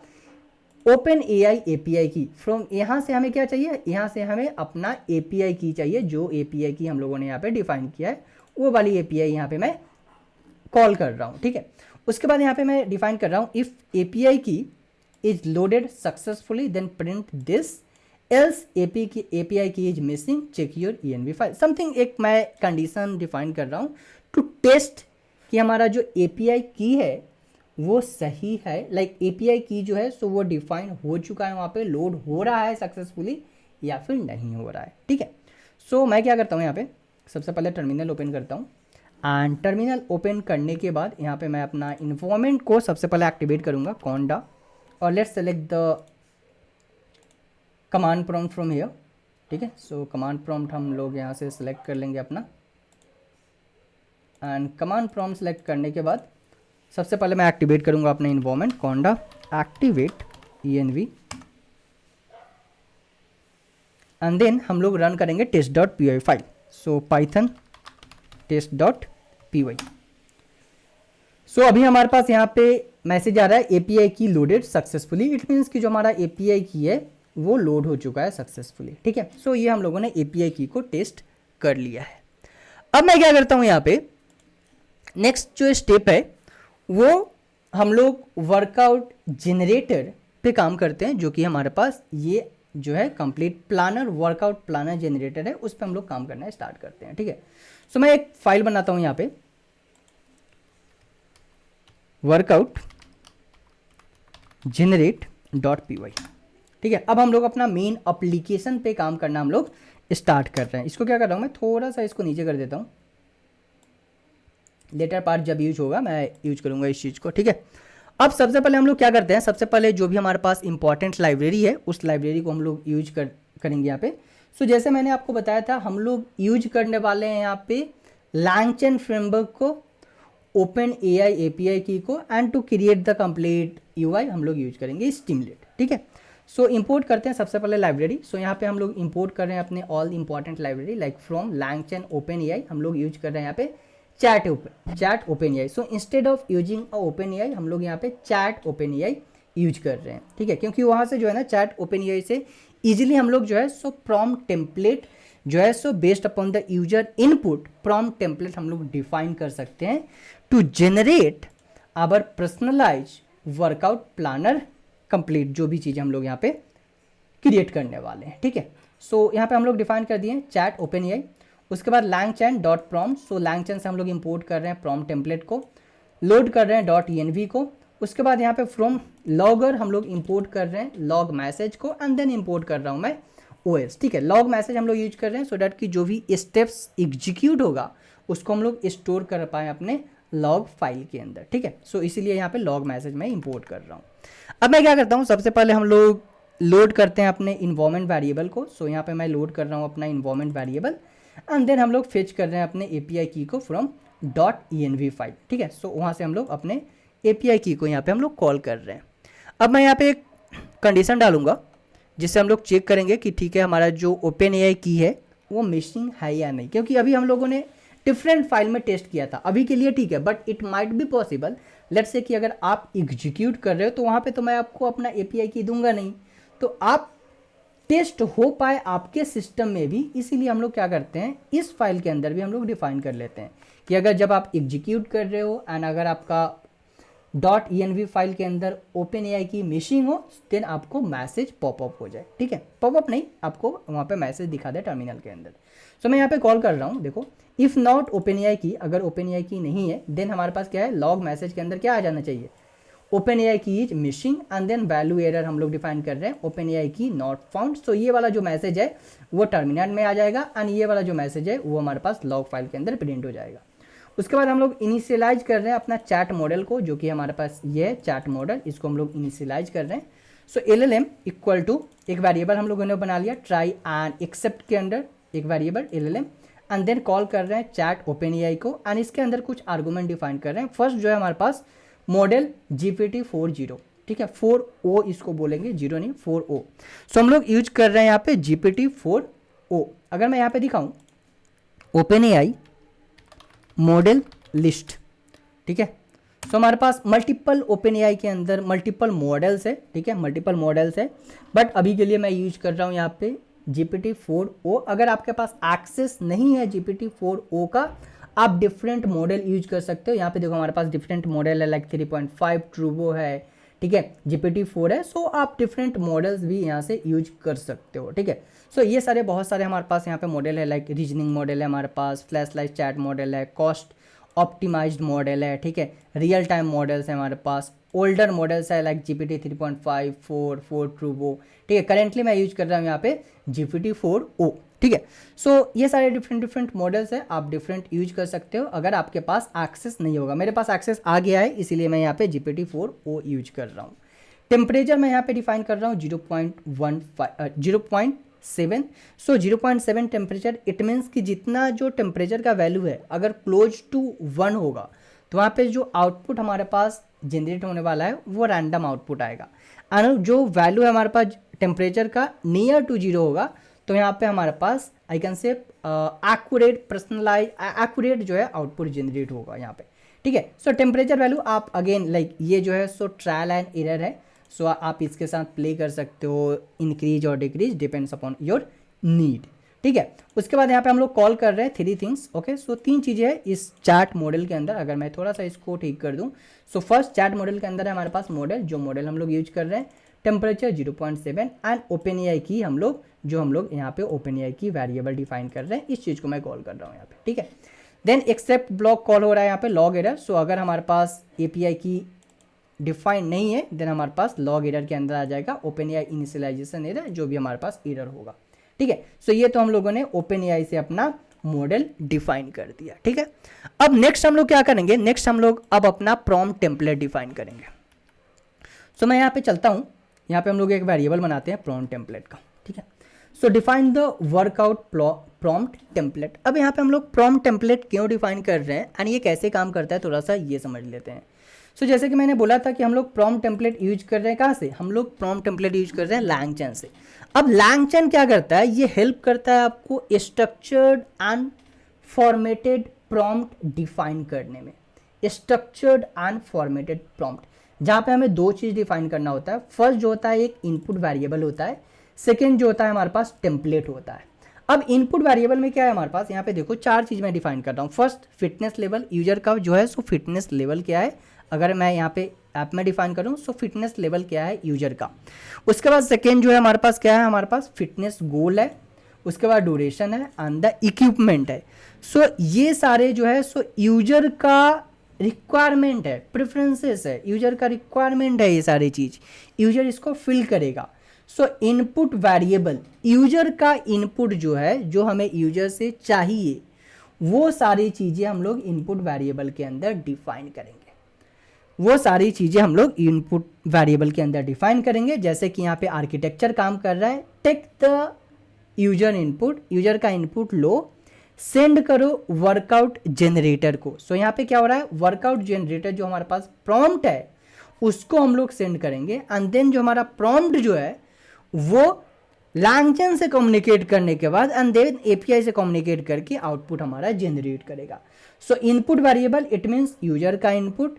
open AI API key from. यहाँ से हमें क्या चाहिए, यहाँ से हमें अपना API की चाहिए, जो API की हम लोगों ने यहाँ पे डिफाइन किया है वो वाली API यहाँ पे मैं कॉल कर रहा हूँ, ठीक है। उसके बाद यहाँ पे मैं डिफाइन कर रहा हूँ इफ API की is loaded successfully then print this, else API key is missing, check your env file something। एक मैं कंडीशन डिफाइन कर रहा हूँ टू टेस्ट कि हमारा जो API की है वो सही है, लाइक API की जो है सो वो डिफाइन हो चुका है, वहाँ पे लोड हो रहा है सक्सेसफुली या फिर नहीं हो रहा है, ठीक है। सो मैं क्या करता हूँ, यहाँ पे सबसे पहले टर्मिनल ओपन करता हूँ एंड टर्मिनल ओपन करने के बाद यहाँ पे मैं अपना इन्वायरमेंट को सबसे पहले एक्टिवेट करूँगा conda, और let's select the command prompt from here, ठीक है। सो कमांड प्रॉम्प्ट हम लोग यहाँ से सिलेक्ट कर लेंगे अपना, एंड कमांड प्रॉम्प्ट सेलेक्ट करने के बाद सबसे पहले मैं एक्टिवेट करूँगा अपना environment conda activate env, and then हम लोग रन करेंगे test.py फाइल। सो पाइथन test.py। सो अभी हमारे पास यहाँ पे मैसेज आ रहा है API की लोडेड सक्सेसफुली, इट मीन्स कि जो हमारा API की है वो लोड हो चुका है सक्सेसफुली, ठीक है। सो ये हम लोगों ने API की को टेस्ट कर लिया है। अब मैं क्या करता हूँ, यहाँ पे नेक्स्ट जो स्टेप है वो हम लोग वर्कआउट जनरेटर पे काम करते हैं, जो कि हमारे पास ये जो है complete planner workout planner generator है, उस पर हम लोग काम करना स्टार्ट करते हैं, ठीक है। सो मैं एक फाइल बनाता हूँ यहाँ पे वर्कआउट generate.py, ठीक है। अब हम लोग अपना मेन एप्लीकेशन पे काम करना हम लोग स्टार्ट कर रहे हैं। इसको क्या कर रहा हूँ, मैं थोड़ा सा इसको नीचे कर देता हूँ, लेटर पार्ट जब यूज होगा मैं यूज करूँगा इस चीज़ को, ठीक है। अब सबसे पहले हम लोग क्या करते हैं, सबसे पहले जो भी हमारे पास इंपॉर्टेंट लाइब्रेरी है उस लाइब्रेरी को हम लोग यूज करेंगे यहाँ पे। सो जैसे मैंने आपको बताया था हम लोग यूज करने वाले हैं यहाँ पे LangChain फ्रेमवर्क को, ओपन AI API की को, and to create the complete UI हम लोग यूज करेंगे स्टीमलेट, ठीक है। सो इंपोर्ट करते हैं सबसे पहले लाइब्रेरी। सो यहाँ पे हम लोग इंपोर्ट कर रहे हैं अपने all important library like from LangChain open AI हम लोग यूज कर रहे हैं यहाँ पे chat open AI। So instead of using open AI हम लोग यहाँ पे चैट ओपन AI यूज कर रहे हैं, ठीक है, क्योंकि वहाँ से जो है ना चैट ओपन AI से इजीली हम लोग जो है सो प्रॉम्प्ट टेम्पलेट जो है so based upon the user input prompt template हम लोग डिफाइन कर सकते हैं to generate our personalize workout planner complete, जो भी चीज़ें हम लोग यहाँ पे क्रिएट करने वाले हैं, ठीक है। सो यहाँ पे हम लोग डिफाइन कर दिए चैट ओपन AI। उसके बाद LangChain डॉट प्रॉम्प्ट, सो LangChain से हम लोग इंपोर्ट कर रहे हैं प्रॉम्प्ट टेम्पलेट को, लोड कर रहे हैं .env को। उसके बाद यहाँ पे फ्रॉम लॉगर हम लोग इंपोर्ट कर रहे हैं लॉग मैसेज को, एंड देन इंपोर्ट कर रहा हूँ मैं OS, ठीक है। लॉग मैसेज हम लोग यूज कर रहे हैं सो डैट कि जो भी स्टेप्स एग्जीक्यूट होगा उसको हम लोग स्टोर कर पाएँ अपने लॉग फाइल के अंदर, ठीक है। सो इसीलिए यहाँ पे लॉग मैसेज मैं इंपोर्ट कर रहा हूँ। अब मैं क्या करता हूँ, सबसे पहले हम लोग लोड करते हैं अपने इन्वायरमेंट वेरिएबल को। सो यहाँ पे मैं लोड कर रहा हूँ अपना इन्वायरमेंट वेरिएबल, एंड देन हम लोग फेच कर रहे हैं अपने API की को फ्रॉम .env फाइल, ठीक है। सो वहाँ से हम लोग अपने API की को यहाँ पे हम लोग कॉल कर रहे हैं। अब मैं यहाँ पे एक कंडीशन डालूंगा जिससे हम लोग चेक करेंगे कि ठीक है हमारा जो ओपन AI की है वो मिसिंग है या नहीं, क्योंकि अभी हम लोगों ने डिफरेंट फाइल में टेस्ट किया था, अभी के लिए ठीक है, but it might be possible let's say कि अगर आप एग्जीक्यूट कर रहे हो तो वहाँ पे तो मैं आपको अपना API की दूंगा नहीं, तो आप टेस्ट हो पाए आपके सिस्टम में भी, इसीलिए हम लोग क्या करते हैं इस फाइल के अंदर भी हम लोग डिफाइन कर लेते हैं कि अगर जब आप एग्जीक्यूट कर रहे हो एंड अगर आपका .env फाइल के अंदर ओपन एआई की मिशिंग हो, देन आपको मैसेज पॉपअप हो जाए, ठीक है, पॉपअप नहीं, आपको वहाँ पे मैसेज दिखा दे टर्मिनल के अंदर। सो मैं यहाँ पे कॉल कर रहा हूँ, देखो इफ़ नॉट ओपन एआई की, अगर ओपन एआई की नहीं है देन हमारे पास क्या है, लॉग मैसेज के अंदर क्या आ जाना चाहिए, open AI key is missing and then value error हम लोग डिफाइन कर रहे हैं, open AI key not found. So ये वाला जो मैसेज है वो टर्मिनल में आ जाएगा एंड ये वाला जो मैसेज है वो हमारे पास लॉग फाइल के अंदर प्रिंट हो जाएगा। उसके बाद हम लोग इनिशियलाइज कर रहे हैं अपना चैट मॉडल को, जो कि हमारे पास ये है चैट मॉडल, इसको हम लोग इनिशियलाइज कर रहे हैं। सो LLM इक्वल टू एक वेरिएबल हम लोगों ने बना लिया ट्राई एंड एक्सेप्ट के अंदर एक variable LLM and then call कर रहे हैं चैट ओपन एआई को एंड इसके अंदर कुछ आर्गूमेंट डिफाइन कर रहे हैं। फर्स्ट जो है हमारे पास मॉडल GPT-4o, ठीक है, 4o इसको बोलेंगे, 0 नहीं 4o। सो हम लोग यूज कर रहे हैं यहाँ पे GPT-4o। अगर मैं यहाँ पे दिखाऊं ओपन एआई मॉडल लिस्ट, ठीक है, सो हमारे पास मल्टीपल ओपन एआई के अंदर मल्टीपल मॉडल्स है, ठीक है, मल्टीपल मॉडल्स है, बट अभी के लिए मैं यूज कर रहा हूँ यहाँ पे GPT-4o। अगर आपके पास एक्सेस नहीं है GPT-4o का, आप डिफरेंट मॉडल यूज कर सकते हो। यहाँ पे देखो हमारे पास डिफरेंट मॉडल है, लाइक 3.5 ट्रूबो है, ठीक है, GPT-4 है। सो आप डिफरेंट मॉडल्स भी यहाँ से यूज कर सकते हो, ठीक है। सो ये सारे बहुत सारे हमारे पास यहाँ पे मॉडल है, लाइक रीजनिंग मॉडल है हमारे पास, फ्लैश लाइट चैट मॉडल है, कॉस्ट ऑप्टिमाइज्ड मॉडल है, ठीक है, रियल टाइम मॉडल्स है हमारे पास, ओल्डर मॉडल्स है लाइक GPT 3.5, 4 ट्रूबो, ठीक है। करेंटली मैं यूज कर रहा हूँ यहाँ पे GPT-4o, ठीक है। सो ये सारे डिफरेंट मॉडल्स है, आप डिफरेंट यूज कर सकते हो अगर आपके पास एक्सेस नहीं होगा। मेरे पास एक्सेस आ गया है, इसीलिए मैं यहाँ पे GPT-4o यूज कर रहा हूँ। टेम्परेचर मैं यहाँ पे डिफाइन कर रहा हूँ 0.7। सो 0.7 टेम्परेचर, इट मीन्स कि जितना जो टेम्परेचर का वैल्यू है अगर क्लोज टू 1 होगा तो वहाँ पे जो आउटपुट हमारे पास जनरेट होने वाला है वो रैंडम आउटपुट आएगा। और जो वैल्यू है हमारे पास टेम्परेचर का नियर टू 0 होगा तो यहाँ पे हमारे पास I can say accurate personalize accurate जो है आउटपुट जनरेट होगा यहाँ पे, ठीक है। सो टेम्परेचर वैल्यू आप अगेन लाइक ये जो है सो ट्रायल एंड एरर है, सो आप इसके साथ प्ले कर सकते हो, इंक्रीज और decrease depends upon your need, ठीक है। उसके बाद यहाँ पे हम लोग कॉल कर रहे हैं 3 थिंग्स, ओके। सो 3 चीज़ें हैं इस चैट मॉडल के अंदर। अगर मैं थोड़ा सा इसको ठीक कर दूँ, सो फर्स्ट चैट मॉडल के अंदर है हमारे पास मॉडल, जो मॉडल हम लोग यूज कर रहे हैं टेम्परेचर 0.7 एंड ओपन एआई की हम लोग यहाँ पे ओपन एआई की वेरिएबल डिफाइन कर रहे हैं, इस चीज़ को मैं कॉल कर रहा हूँ यहाँ पे, ठीक है। देन एक्सेप्ट ब्लॉक कॉल हो रहा है यहाँ पे लॉग एरर। सो अगर हमारे पास एपीआई की डिफाइन नहीं है देन हमारे पास लॉग एरर के अंदर आ जाएगा ओपन एआई इनिशियलाइजेशन एरर, जो भी हमारे पास एरर होगा, ठीक है। सो ये तो हम लोगों ने ओपन एआई से अपना मॉडल डिफाइन कर दिया, ठीक है। अब नेक्स्ट हम लोग क्या करेंगे, नेक्स्ट हम लोग अब अपना प्रॉम्प्ट टेम्पलेट डिफाइन करेंगे। सो मैं यहाँ पे चलता हूँ, यहाँ पे हम लोग एक वेरिएबल बनाते हैं प्रॉम्प्ट टेम्पलेट का, ठीक है। सो define the workout prompt template. अब यहाँ पे हम लोग प्रॉम्प्ट टेम्पलेट क्यों डिफाइन कर रहे हैं एंड ये कैसे काम करता है थोड़ा सा ये समझ लेते हैं। सो जैसे कि मैंने बोला था कि हम लोग प्रॉम्प्ट टेम्पलेट यूज कर रहे हैं कहाँ से, हम लोग प्रॉम्प्ट टेम्पलेट यूज कर रहे हैं LangChain से। अब LangChain क्या करता है, ये हेल्प करता है आपको structured and formatted prompt define करने में। स्ट्रक्चर्ड एंड फॉर्मेटेड प्रॉम्प्ट, जहाँ पे हमें 2 चीज़ डिफाइन करना होता है। फर्स्ट जो होता है एक इनपुट वेरिएबल होता है, सेकेंड जो होता है हमारे पास टेम्पलेट होता है। अब इनपुट वेरिएबल में क्या है हमारे पास, यहाँ पे देखो 4 चीज़ मैं डिफाइन कर रहा हूँ। फर्स्ट फिटनेस लेवल, यूजर का जो है सो फिटनेस लेवल क्या है, अगर मैं यहाँ पे ऐप में डिफाइन करूँ सो फिटनेस लेवल क्या है यूजर का। उसके बाद सेकेंड जो है हमारे पास क्या है, हमारे पास फिटनेस गोल है, उसके बाद ड्यूरेशन है एंड द इक्विपमेंट है। सो ये सारे जो है सो यूजर का रिक्वायरमेंट है, प्रेफरेंसेस है, यूजर का रिक्वायरमेंट है, ये सारी चीज़ यूजर इसको फिल करेगा। सो इनपुट वेरिएबल, यूजर का इनपुट जो है, जो हमें यूजर से चाहिए वो सारी चीज़ें हम लोग इनपुट वेरिएबल के अंदर डिफाइन करेंगे। वो सारी चीज़ें हम लोग इनपुट वेरिएबल के अंदर डिफाइन करेंगे। जैसे कि यहाँ पे आर्किटेक्चर काम कर रहा है, take the user input, user का इनपुट लो, सेंड करो वर्कआउट जनरेटर को। सो यहाँ पे क्या हो रहा है, वर्कआउट जनरेटर जो हमारे पास प्रॉम्प्ट है उसको हम लोग सेंड करेंगे एंड देन जो हमारा प्रॉम्प्ट जो है वो LangChain से कम्युनिकेट करने के बाद एंड देन एपीआई से कम्युनिकेट करके आउटपुट हमारा जनरेट करेगा। So input variable it means user का इनपुट,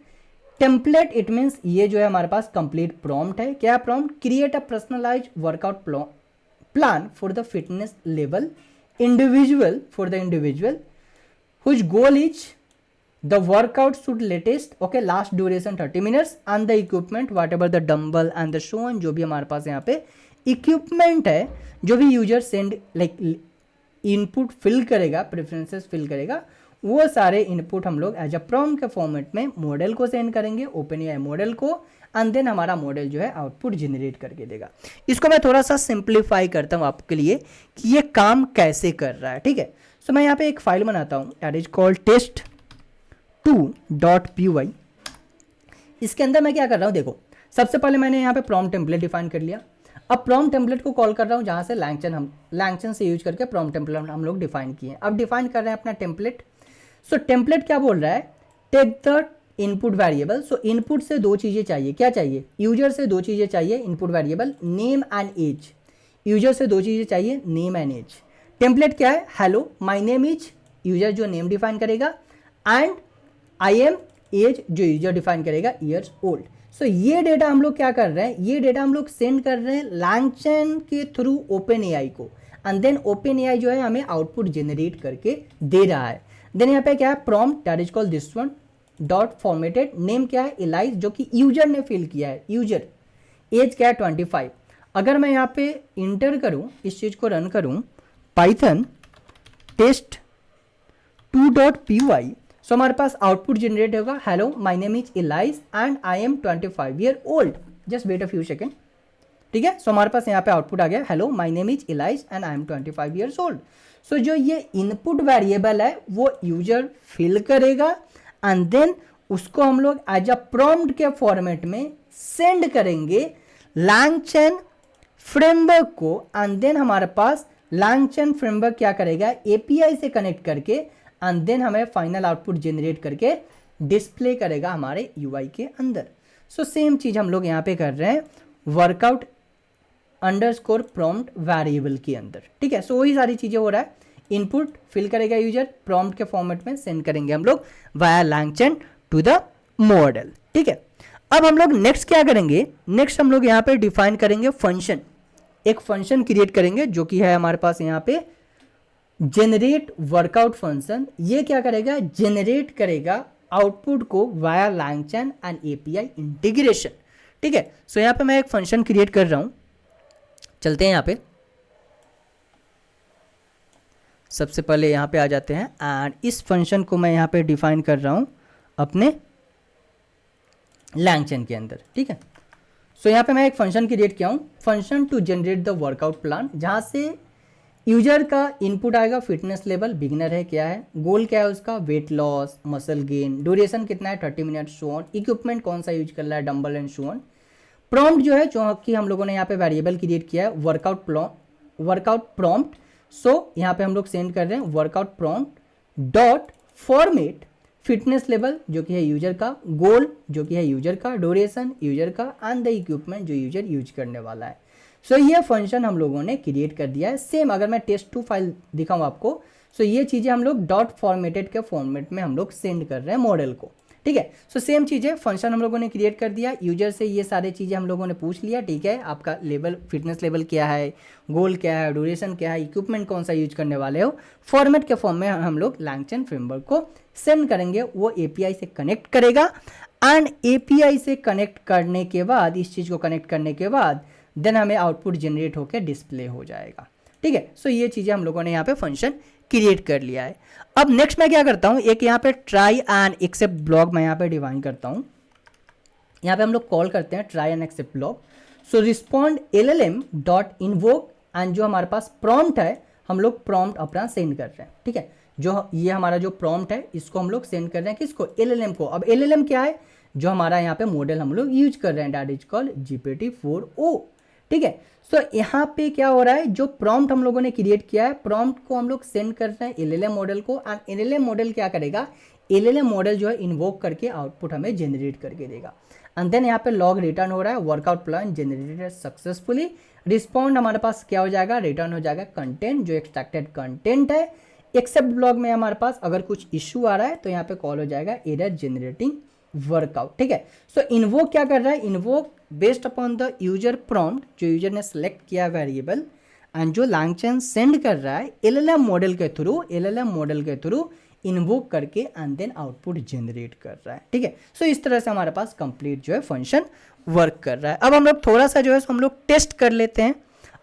टेम्पलेट इट मीन्स ये जो है हमारे पास कंप्लीट प्रॉम्प्ट है। क्या prompt, create a personalized workout plan for the fitness level individual for the individual whose goal is the workout should latest okay last duration 30 minutes and the equipment whatever the dumbbell and the shown, जो भी हमारे पास यहाँ पे equipment है, जो भी user send like input fill करेगा, प्रेफरेंसेस फिल करेगा, वो सारे इनपुट हम लोग एज अ प्रॉम्प्ट के फॉर्मेट में मॉडल को सेंड करेंगे, ओपन एआई मॉडल को, एंड देन हमारा मॉडल जो है आउटपुट जनरेट करके देगा। इसको मैं थोड़ा सा सिंप्लीफाई करता हूँ आपके लिए कि ये काम कैसे कर रहा है, ठीक है। सो मैं यहाँ पे एक फाइल बनाता हूँ, दैट इज कॉल्ड test2.py। इसके अंदर मैं क्या कर रहा हूँ, देखो सबसे पहले मैंने यहाँ पे प्रॉम्प्ट टेम्पलेट डिफाइन कर लिया। अब प्रॉम्प्ट टेम्पलेट को कॉल कर रहा हूँ जहाँ से लैंगचन से यूज करके प्रॉम्प्ट टेम्पलेट हम लोग डिफाइन किए। अब डिफाइन कर रहे हैं अपना टेम्पलेट। सो टेम्पलेट क्या बोल रहा है, take the input variable. So input से दो चीज़ें चाहिए, क्या चाहिए, यूजर से दो चीज़ें चाहिए input variable, name and age. User से दो चीज़ें चाहिए, नेम एंड एज। टेम्पलेट क्या है, hello my name is, user जो नेम डिफाइन करेगा, एंड आई एम एज जो यूजर डिफाइन करेगा, ईयर्स ओल्ड। सो ये डेटा हम लोग क्या कर रहे हैं, ये डेटा हम लोग सेंड कर रहे हैं लैंगचन के थ्रू ओपन एआई को, एंड देन ओपन एआई जो है हमें आउटपुट जनरेट करके दे रहा है। देन यहाँ पे क्या है, prompt that is called this one dot formatted, name क्या है इलाइज जो कि यूजर ने फिल किया है, यूजर, एज क्या है 25। अगर मैं यहाँ पे इंटर करूँ, इस चीज़ को रन करूँ, पाइथन test2.py, सो हमारे पास आउटपुट जनरेट होगा, hello my name is Elise and I am 25 year old, just wait a few second, ठीक है। सो हमारे पास यहाँ पे आउटपुट आ गया, hello my name is Elise and I am 25 years old. So जो ये इनपुट वेरिएबल है वो यूजर फिल करेगा, एंड देन उसको हम लोग एज अ प्रॉम्प्ट के फॉर्मेट में सेंड करेंगे लैंगचन फ्रेमवर्क को, एंड देन हमारे पास लैंगचन फ्रेमवर्क क्या करेगा, एपीआई से कनेक्ट करके, एंड देन हमें फाइनल आउटपुट जनरेट करके डिस्प्ले करेगा हमारे यूआई के अंदर। सो सेम चीज़ हम लोग यहाँ पे कर रहे हैं वर्कआउट अंडरस्कोर प्रॉम्प्ट वेरिएबल के अंदर, ठीक है। सो वही सारी चीज़ें हो रहा है, इनपुट फिल करेगा यूजर, प्रॉम्प्ट के फॉर्मेट में सेंड करेंगे हम लोग वाया लैंगचन टू द मॉडल, ठीक है। अब हम लोग नेक्स्ट क्या करेंगे, नेक्स्ट हम लोग यहाँ पे डिफाइन करेंगे फंक्शन, एक फंक्शन क्रिएट करेंगे जो कि है हमारे पास यहाँ पे जेनरेट वर्कआउट फंक्शन। ये क्या करेगा, जेनरेट करेगा आउटपुट को वाया लैंगचन एंड एपीआई इंटीग्रेशन, ठीक है। सो यहाँ पे मैं एक फंक्शन क्रिएट कर रहा हूँ, चलते हैं यहाँ पे, सबसे पहले यहाँ पे आ जाते हैं, एंड इस फंक्शन को मैं यहाँ पे डिफाइन कर रहा हूँ अपने लैंगचन के अंदर, ठीक है। सो यहाँ पे मैं एक फंक्शन क्रिएट किया हूँ, function to generate the workout plan, जहाँ से यूजर का इनपुट आएगा, फिटनेस लेवल बिगिनर है, क्या है, गोल क्या है उसका, weight loss, muscle gain, duration कितना है 30 मिनट, शो ऑन, इक्विपमेंट कौन सा यूज कर रहा है, dumbbell and show on. Prompt जो है, जो कि हम लोगों ने यहाँ पे वेरिएबल क्रिएट किया है वर्कआउट प्रॉम्प्ट। सो यहाँ पे हम लोग सेंड कर रहे हैं workout prompt dot format, fitness level जो कि है यूजर का, गोल जो कि है यूजर का, ड्यूरेशन यूजर का, एंड द इक्विपमेंट जो यूजर यूज करने वाला है। सो ये फंक्शन हम लोगों ने क्रिएट कर दिया है। सेम अगर मैं test2 फाइल दिखाऊँ आपको, सो ये चीज़ें हम लोग डॉट फॉर्मेटेड के फॉर्मेट में हम लोग सेंड कर रहे हैं मॉडल को, ठीक है। सो सेम चीज़ है, फंक्शन हम लोगों ने क्रिएट कर दिया, यूजर से ये सारी चीज़ें हम लोगों ने पूछ लिया, ठीक है, आपका लेवल, फिटनेस लेवल क्या है, गोल क्या है, ड्यूरेशन क्या है, इक्विपमेंट कौन सा यूज करने वाले हो, फॉर्मेट के फॉर्म में हम लोग लैंगचन फ्रेमवर्क को सेंड करेंगे, वो एपीआई से कनेक्ट करेगा, एंड एपीआई से कनेक्ट करने के बाद, इस चीज़ को कनेक्ट करने के बाद देन हमें आउटपुट जनरेट होकर डिस्प्ले हो जाएगा, ठीक है। सो ये चीज़ें हम लोगों ने यहाँ पे फंक्शन क्रिएट कर लिया है। अब नेक्स्ट मैं क्या करता हूँ, एक यहाँ पे ट्राई एंड एक्सेप्ट ब्लॉक मैं यहाँ पे डिफाइन करता हूँ, यहाँ पे हम लोग कॉल करते हैं try and except block. So respond LLM dot invoke, and जो हमारे पास प्रॉम्प्ट है हम लोग प्रॉम्प्ट अपना सेंड कर रहे हैं, ठीक है। जो ये हमारा जो प्रॉम्प्ट है इसको हम लोग सेंड कर रहे हैं किसको, LLM को। अब LLM क्या है, जो हमारा यहाँ पे मॉडल हम लोग यूज कर रहे हैं, दैट इज कॉल्ड GPT-4o, ठीक है। सो यहाँ पे क्या हो रहा है, जो प्रॉम्प्ट हम लोगों ने क्रिएट किया है, प्रॉम्प्ट को हम लोग सेंड कर रहे हैं LLM मॉडल को, एंड LLM मॉडल क्या करेगा, LLM मॉडल जो है इन्वोक करके आउटपुट हमें जनरेट करके देगा, एंड देन यहाँ पे लॉग रिटर्न हो रहा है, workout plan generated successfully. Respond हमारे पास क्या हो जाएगा, रिटर्न हो जाएगा कंटेंट, जो एक्सट्रैक्टेड कंटेंट है। एक्सेप्ट ब्लॉग में हमारे पास अगर कुछ इश्यू आ रहा है तो यहाँ पे कॉल हो जाएगा एरर जनरेटिंग वर्कआउट, ठीक है। सो इन्वोक क्या कर रहा है, invoke based upon the user prompt, जो यूजर ने सेलेक्ट किया वेरिएबल, एंड जो लैंगचन सेंड कर रहा है LLM मॉडल के थ्रू इन्वोक करके एंड देन आउटपुट जनरेट कर रहा है, ठीक है। सो इस तरह से हमारे पास कंप्लीट जो है फंक्शन वर्क कर रहा है। अब हम लोग थोड़ा सा जो है हम लोग टेस्ट कर लेते हैं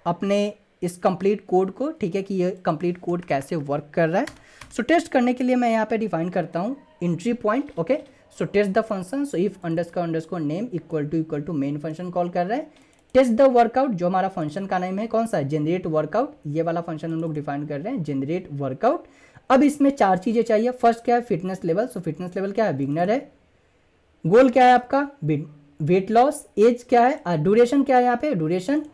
अपने इस कंप्लीट कोड को, ठीक है, कि ये कंप्लीट कोड कैसे वर्क कर रहा है। सो टेस्ट करने के लिए मैं यहाँ पे डिफाइन करता हूँ entry point, okay. So test the function, so if underscore name equal to main function call कर रहा है। टेस्ट द वर्कआउट, जो हमारा फंक्शन का नेम है कौन सा है, जनरेट वर्कआउट, ये वाला फंक्शन हम लोग डिफाइन कर रहे हैं, जनरेट वर्कआउट। अब इसमें 4 चीजें चाहिए। फर्स्ट क्या है, फिटनेस लेवल, सो फिटनेस लेवल क्या है, बिगनर है। गोल क्या है आपका, वेट लॉस। एज क्या है, ड्यूरेशन क्या है, यहाँ पे duration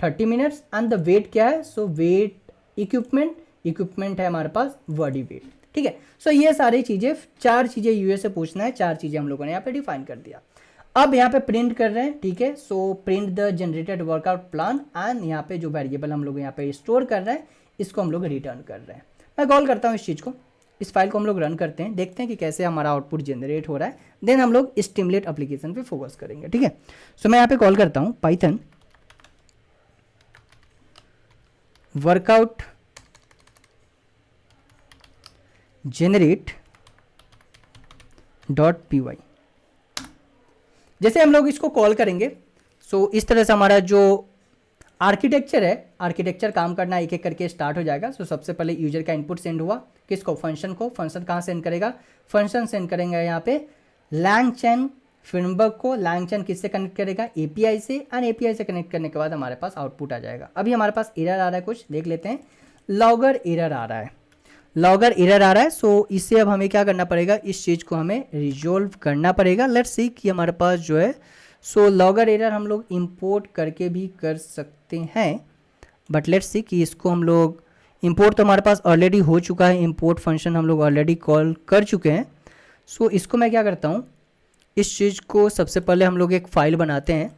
30 minutes. And the weight क्या है, सो वेट इक्विपमेंट है हमारे पास बॉडी वेट, ठीक है। सो ये सारी चीजें 4 चीजें यूएस से पूछना है, 4 चीजें हम लोगों ने यहाँ पे डिफाइन कर दिया। अब यहाँ पे प्रिंट कर रहे हैं, ठीक है। So print the generated workout plan and यहाँ पे जो वेरिएबल हम लोग यहाँ पे स्टोर कर रहे हैं इसको हम लोग रिटर्न कर रहे हैं। मैं कॉल करता हूँ इस चीज़ को, इस फाइल को हम लोग रन करते हैं, देखते हैं कि कैसे हमारा आउटपुट जनरेट हो रहा है। देन हम लोग स्टिमुलेट एप्लीकेशन पे फोकस करेंगे, ठीक है। सो मैं यहाँ पे कॉल करता हूँ पाइथन वर्कआउट generate .py। जैसे हम लोग इसको कॉल करेंगे, सो इस तरह से हमारा जो आर्किटेक्चर है, आर्किटेक्चर काम करना एक एक करके स्टार्ट हो जाएगा। सो सबसे पहले यूजर का इनपुट सेंड हुआ, किसको, फंक्शन को। फंक्शन कहाँ सेंड करेगा, फंक्शन सेंड करेंगे यहाँ पे LangChain फ्रेमवर्क को। LangChain किससे कनेक्ट करेगा, API से, एंड API से कनेक्ट करने के बाद हमारे पास आउटपुट आ जाएगा। अभी हमारे पास एरर आ रहा है, कुछ देख लेते हैं। लॉगर एरर आ रहा है, लॉगर एरर आ रहा है। सो इससे अब हमें क्या करना पड़ेगा, इस चीज़ को हमें रिजोल्व करना पड़ेगा। लेट्स सी कि हमारे पास जो है सो लॉगर एरर हम लोग इंपोर्ट करके भी कर सकते हैं, बट लेट्स सी कि इसको हम लोग इंपोर्ट तो हमारे पास ऑलरेडी हो चुका है, इंपोर्ट फंक्शन हम लोग ऑलरेडी कॉल कर चुके हैं। सो इसको मैं क्या करता हूँ, इस चीज़ को सबसे पहले हम लोग एक फाइल बनाते हैं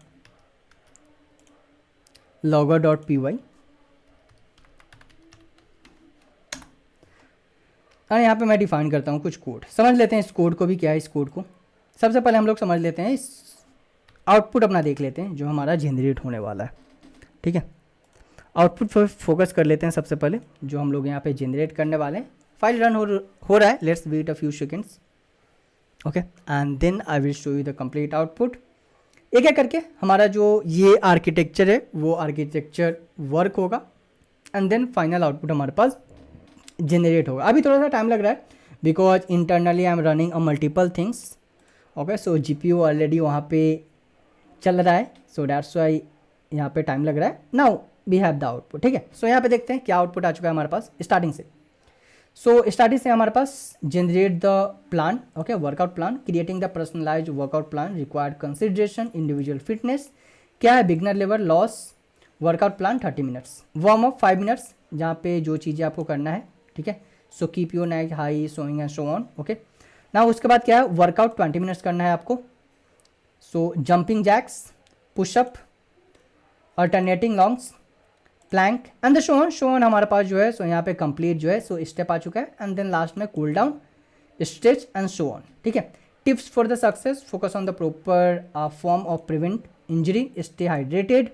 logger.py, और यहाँ पे मैं डिफाइन करता हूँ कुछ कोड। समझ लेते हैं इस कोड को भी, क्या है इस कोड को। सबसे पहले हम लोग समझ लेते हैं, इस आउटपुट अपना देख लेते हैं जो हमारा जनरेट होने वाला है, ठीक है। आउटपुट पर फोकस कर लेते हैं सबसे पहले, जो हम लोग यहाँ पे जनरेट करने वाले हैं। फाइल रन हो रहा है, let's wait a few seconds, okay, and then I will show you the complete output. एक एक करके हमारा जो ये आर्किटेक्चर है वो आर्किटेक्चर वर्क होगा, एंड देन फाइनल आउटपुट हमारे पास जनरेट होगा। अभी थोड़ा सा टाइम लग रहा है because internally I am running a multiple things, okay. So GPU already वहाँ पे चल रहा है, सो दैट्स वाई यहाँ पे टाइम लग रहा है। Now we have the output, ठीक है। सो यहाँ पे देखते हैं क्या आउटपुट आ चुका है हमारे पास स्टार्टिंग से। सो स्टार्टिंग से हमारे पास generate the plan, okay, workout plan, creating the personalized workout plan, required consideration, individual fitness, क्या है, beginner level, loss, workout plan 30 minutes, warm up 5 minutes, जहाँ पे जो चीज़ें आपको करना है, ठीक है। So keep your neck high, sowing and so on, okay. ना उसके बाद क्या है, वर्कआउट 20 मिनट्स करना है आपको। So jumping jacks, pushup, alternating lunges, plank and the so on हमारे पास जो है। सो यहाँ पे कंप्लीट जो है सो स्टेप आ चुका है, एंड देन लास्ट में cool down, stretch and so on, ठीक है। Tips for the success, focus on the proper form of prevent injury, stay hydrated,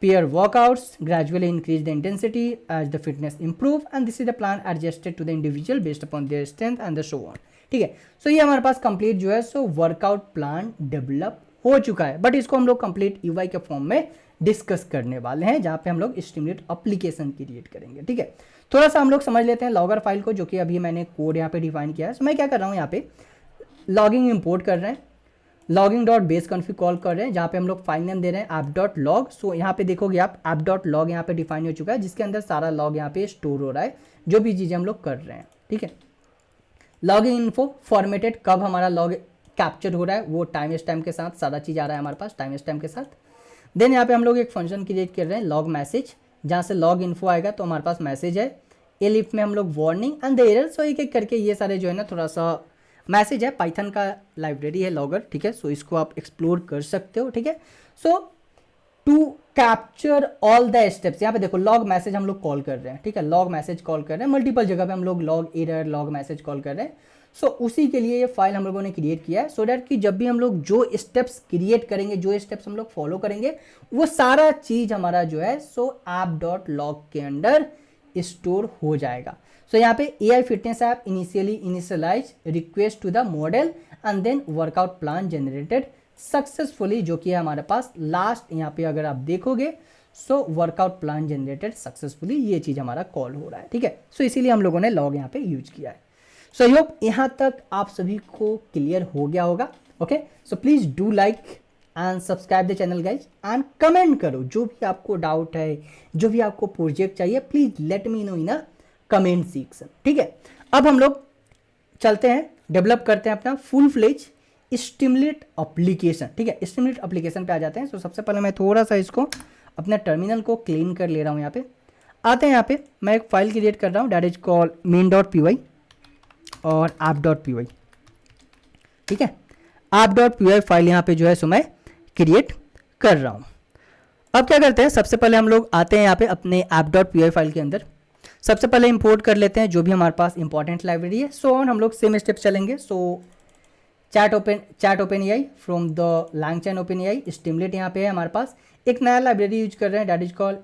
pair workouts, gradually increase the intensity as the fitness improve, and this is the plan adjusted to the individual based upon their strength and the so on, ठीक है। सो ये हमारे पास complete जो है so workout plan develop हो चुका है, बट इसको हम लोग कंप्लीट UI के फॉर्म में डिस्कस करने वाले हैं, जहाँ पे हम लोग स्टिमुलेट एप्लीकेशन क्रिएट करेंगे, ठीक है। थोड़ा सा हम लोग समझ लेते हैं लॉगर फाइल को, जो कि अभी मैंने कोड यहाँ पे डिफाइन किया है। सो मैं क्या कर रहा हूँ, यहाँ पे लॉगिंग इंपोर्ट कर रहे हैं, logging dot base config call कर रहे हैं, जहाँ पे हम लोग फाइल नेम दे रहे हैं ऐप डॉट लॉग। सो यहाँ पे देखोगे आप ऐप डॉट लॉग यहाँ पे डिफाइन हो चुका है, जिसके अंदर सारा लॉग यहाँ पे स्टोर हो रहा है, जो भी चीज़ें हम लोग कर रहे हैं, ठीक है। लॉगिंग इन्फो फॉर्मेटेड, कब हमारा लॉग कैप्चर हो रहा है वो टाइम स्टैम्प के साथ सारा चीज़ आ रहा है हमारे पास टाइम स्टैम्प के साथ। देन यहाँ पे हम लोग एक फंक्शन क्रिएट कर रहे हैं लॉग मैसेज, जहाँ से लॉग इन्फो आएगा तो हमारे पास मैसेज है, एलिफ में हम लोग वार्निंग एंड द एरर। सो एक एक करके ये सारे जो है ना थोड़ा सा मैसेज है, पाइथन का लाइब्रेरी है लॉगर, ठीक है। सो इसको आप एक्सप्लोर कर सकते हो, ठीक है। So to capture all the steps, यहाँ पे देखो लॉग मैसेज हम लोग कॉल कर रहे हैं, ठीक है। लॉग मैसेज कॉल कर रहे हैं, मल्टीपल जगह पे हम लोग log error log message call कर रहे हैं। सो उसी के लिए ये फाइल हम लोगों ने क्रिएट किया है, सो डैट कि जब भी हम लोग जो स्टेप्स क्रिएट करेंगे, जो स्टेप्स हम लोग फॉलो करेंगे, वो सारा चीज हमारा जो है सो ऐप डॉट लॉग के अंदर स्टोर हो जाएगा। सो यहाँ पे AI fitness app initialize request to the model and then workout plan generated successfully, जो कि है हमारे पास लास्ट यहाँ पे अगर आप देखोगे so workout plan generated successfully, ये चीज़ हमारा कॉल हो रहा है। ठीक है, सो इसीलिए हम लोगों ने लॉग यहाँ पे यूज किया है। सो आई होप यहाँ तक आप सभी को क्लियर हो गया होगा। Okay, so please do like and subscribe the channel guys and comment करो जो भी आपको डाउट है, जो भी आपको प्रोजेक्ट चाहिए, please let me know in a comment section. ठीक है, अब हम लोग चलते हैं, डेवलप करते हैं अपना फुल फ्लेज स्टिमुलेट एप्लीकेशन। ठीक है, स्टिमुलेट एप्लीकेशन पे आ जाते हैं। सो सबसे पहले मैं थोड़ा सा इसको अपना टर्मिनल को क्लीन कर ले रहा हूँ। यहाँ पे आते हैं, यहाँ पे मैं एक फाइल क्रिएट कर रहा हूँ, दैट इज कॉल main.py और app.py। ठीक है, app.py फाइल यहाँ पे जो है सो मैं क्रिएट कर रहा हूँ। अब क्या करते हैं, सबसे पहले हम लोग आते हैं यहाँ पे अपने app.py फाइल के अंदर। सबसे पहले इंपोर्ट कर लेते हैं जो भी हमारे पास इंपॉर्टेंट लाइब्रेरी है। सो ऑन हम लोग सेम स्टेप चलेंगे। So chat open AI from the LangChain OpenAI stimulate यहाँ पे है हमारे पास। एक नया लाइब्रेरी यूज कर रहे हैं, that is called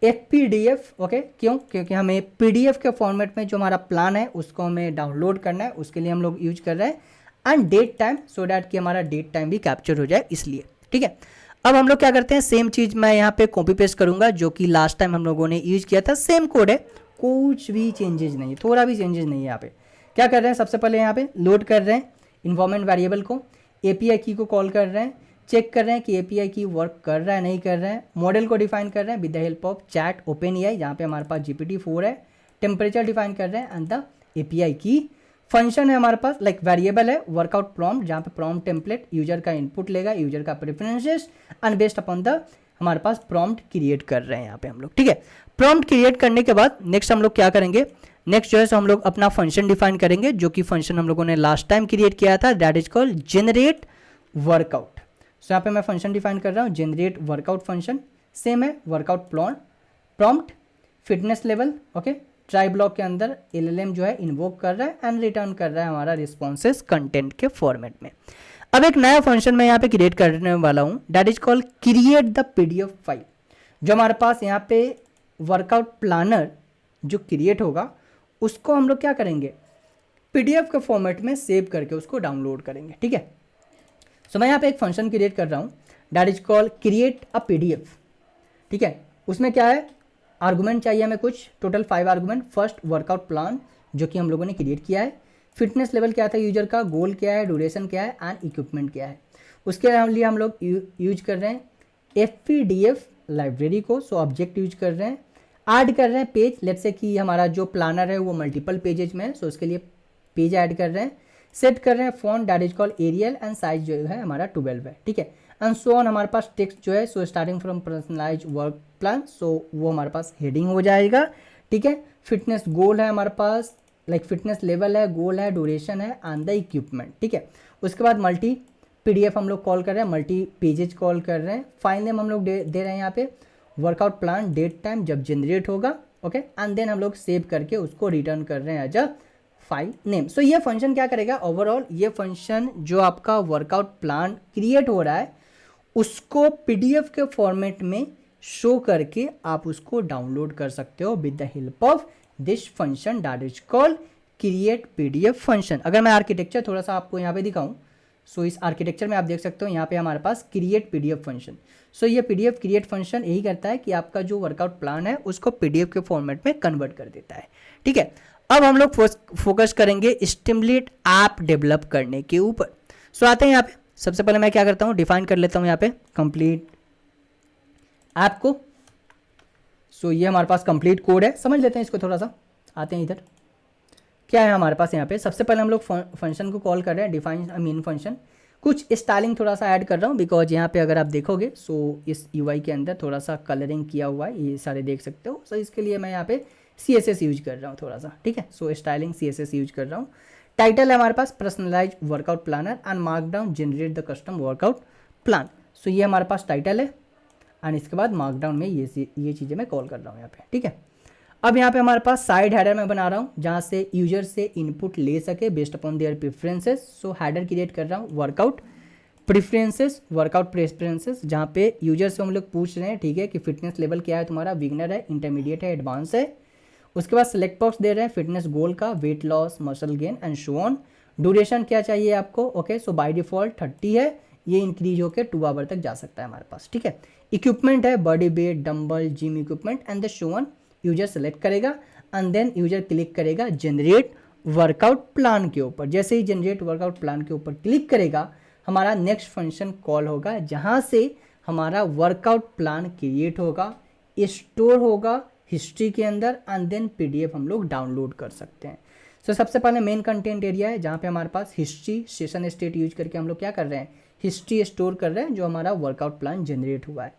FPDF। Okay, क्यों? क्योंकि हमें PDF के फॉर्मेट में जो हमारा प्लान है उसको हमें डाउनलोड करना है, उसके लिए हम लोग यूज कर रहे हैं। And date time, so that कि हमारा डेट टाइम भी कैप्चर हो जाए, इसलिए। ठीक है, अब हम लोग क्या करते हैं, सेम चीज़ मैं यहाँ पे कॉपी पेस्ट करूँगा जो कि लास्ट टाइम हम लोगों ने यूज किया था। सेम कोड है, कुछ भी चेंजेस नहीं है, थोड़ा भी चेंजेस नहीं है। यहाँ पे क्या कर रहे हैं, सबसे पहले यहाँ पे लोड कर रहे हैं इन्वायरमेंट वेरिएबल को, API की को कॉल कर रहे हैं, चेक कर रहे हैं कि API की वर्क कर रहा है नहीं कर रहा है, मॉडल को डिफाइन कर रहे हैं with the help of chat OpenAI जहाँ पे हमारे पास GPT-4 है, टेम्परेचर डिफाइन कर रहे हैं एंड द API की फंक्शन है हमारे पास, लाइक वेरिएबल है वर्कआउट प्रॉम्प्ट, जहाँ पे प्रॉम्प्ट टेम्पलेट यूजर का इनपुट लेगा, यूजर का preferences and based upon the हमारे पास प्रॉम्प्ट क्रिएट कर रहे हैं यहाँ पे हम लोग। ठीक है, प्रॉम्प्ट क्रिएट करने के बाद नेक्स्ट हम लोग क्या करेंगे, नेक्स्ट जो है सो हम लोग अपना फंक्शन डिफाइन करेंगे, जो कि फंक्शन हम लोगों ने लास्ट टाइम क्रिएट किया था, that is called generate workout. So यहाँ पे मैं फंक्शन डिफाइन कर रहा हूँ जनरेट वर्कआउट फंक्शन, सेम है workout prompt fitness level. Okay, try block के अंदर LLM जो है इन्वोक कर रहा है एंड रिटर्न कर रहा है हमारा रिस्पॉन्सेस कंटेंट के फॉर्मेट में। अब एक नया फंक्शन मैं यहाँ पे क्रिएट करने वाला हूँ, that is called create the PDF file. जो हमारे पास यहाँ पे वर्कआउट प्लानर जो क्रिएट होगा उसको हम लोग क्या करेंगे, PDF के फॉर्मेट में सेव करके उसको डाउनलोड करेंगे। ठीक है, सो मैं यहाँ पे एक फंक्शन क्रिएट कर रहा हूँ, that is called create a PDF। ठीक है, उसमें क्या है, आर्गूमेंट चाहिए हमें कुछ, total 5 argument. First workout plan जो कि हम लोगों ने क्रिएट किया है, फिटनेस लेवल क्या था यूजर का, गोल क्या है, ड्यूरेशन क्या है एंड इक्विपमेंट क्या है। उसके लिए हम लोग यूज कर रहे हैं FPDF लाइब्रेरी को, सो ऑब्जेक्ट यूज कर रहे हैं, ऐड कर रहे हैं पेज, लेट्स से कि हमारा जो प्लानर है वो मल्टीपल पेजेज में है, सो उसके लिए पेज ऐड कर रहे हैं, सेट कर रहे हैं font that is called Arial and size जो है हमारा 12 है। ठीक है, एंड सो ऑन हमारे पास टेक्स्ट जो है so starting from personalize work plan, so वो हमारे पास हेडिंग हो जाएगा। ठीक है, फिटनेस गोल है हमारे पास, लाइक फिटनेस लेवल है, गोल है, ड्यूरेशन है एंड द इक्विपमेंट। ठीक है, उसके बाद मल्टी PDF हम लोग कॉल कर रहे हैं, मल्टी पेजेज कॉल कर रहे हैं, फाइल नेम हम लोग दे रहे हैं यहाँ पे वर्कआउट प्लान, डेट टाइम जब जनरेट होगा। ओके, एंड देन हम लोग सेव करके उसको रिटर्न कर रहे हैं एज अ फाइल नेम। सो ये फंक्शन क्या करेगा, ओवरऑल ये फंक्शन जो आपका वर्कआउट प्लान क्रिएट हो रहा है उसको PDF के फॉर्मेट में शो करके आप उसको डाउनलोड कर सकते हो with the help of this function that is called create PDF function. अगर मैं आर्किटेक्चर थोड़ा सा आपको यहाँ पे दिखाऊं, सो इस आर्किटेक्चर में आप देख सकते हो यहाँ पे हमारे पास क्रिएट PDF फंक्शन। सो ये PDF क्रिएट फंक्शन यही करता है कि आपका जो वर्कआउट प्लान है उसको PDF के फॉर्मेट में कन्वर्ट कर देता है। ठीक है, अब हम लोग फोकस करेंगे स्टिमुलेट ऐप डेवलप करने के ऊपर। सो आते हैं यहाँ पे, सबसे पहले मैं क्या करता हूँ, डिफाइन कर लेता हूँ यहाँ पे कंप्लीट ऐप को। सो ये हमारे पास कंप्लीट कोड है, समझ लेते हैं इसको थोड़ा सा। आते हैं इधर, क्या है हमारे पास यहाँ पे, सबसे पहले हम लोग फंक्शन को कॉल कर रहे हैं डिफाइन मेन फंक्शन। कुछ स्टाइलिंग थोड़ा सा ऐड कर रहा हूँ बिकॉज यहाँ पे अगर आप देखोगे सो इस UI के अंदर थोड़ा सा कलरिंग किया हुआ है, ये सारे देख सकते हो। सो इसके लिए मैं यहाँ पे CSS यूज कर रहा हूँ थोड़ा सा। ठीक है, सो स्टाइलिंग CSS यूज कर रहा हूँ। टाइटल है हमारे पास personalize workout planner and markdown generate the custom workout plan. So ये हमारे पास टाइटल है एंड इसके बाद मार्कडाउन में ये चीज़ें मैं कॉल कर रहा हूँ यहाँ पे। ठीक है, अब यहाँ पे हमारे पास साइड हेडर मैं बना रहा हूँ जहाँ से यूजर से इनपुट ले सके based upon their preferences. So header create कर रहा हूँ वर्कआउट, प्रेफरेंसेस, वर्कआउट प्रेफरेंसेस, जहाँ पे यूजर से हम लोग पूछ रहे हैं, ठीक है, कि फिटनेस लेवल क्या है तुम्हारा, बिगनर है, इंटरमीडिएट है, एडवांस है। उसके बाद सेलेक्ट बॉक्स दे रहे हैं फिटनेस गोल का, weight loss, muscle gain and show on. Duration क्या चाहिए आपको, ओके, सो बाय डिफॉल्ट 30 है, ये इंक्रीज होकर 2 आवर तक जा सकता है हमारे पास, ठीक है। इक्विपमेंट है body wait, dumbbell, gym equipment and the so on. User select करेगा एंड देन यूजर क्लिक करेगा जनरेट वर्कआउट प्लान के ऊपर। जैसे ही जनरेट वर्कआउट प्लान के ऊपर क्लिक करेगा, हमारा नेक्स्ट फंक्शन कॉल होगा, जहाँ से हमारा वर्कआउट प्लान क्रिएट होगा, स्टोर होगा हिस्ट्री के अंदर एंड देन पीडीएफ हम लोग डाउनलोड कर सकते हैं। सो सबसे पहले मेन कंटेंट एरिया है, जहाँ पे हमारे पास हिस्ट्री सेशन स्टेट यूज करके हम लोग क्या कर रहे हैं, हिस्ट्री स्टोर कर रहे हैं जो हमारा वर्कआउट प्लान जनरेट हुआ है।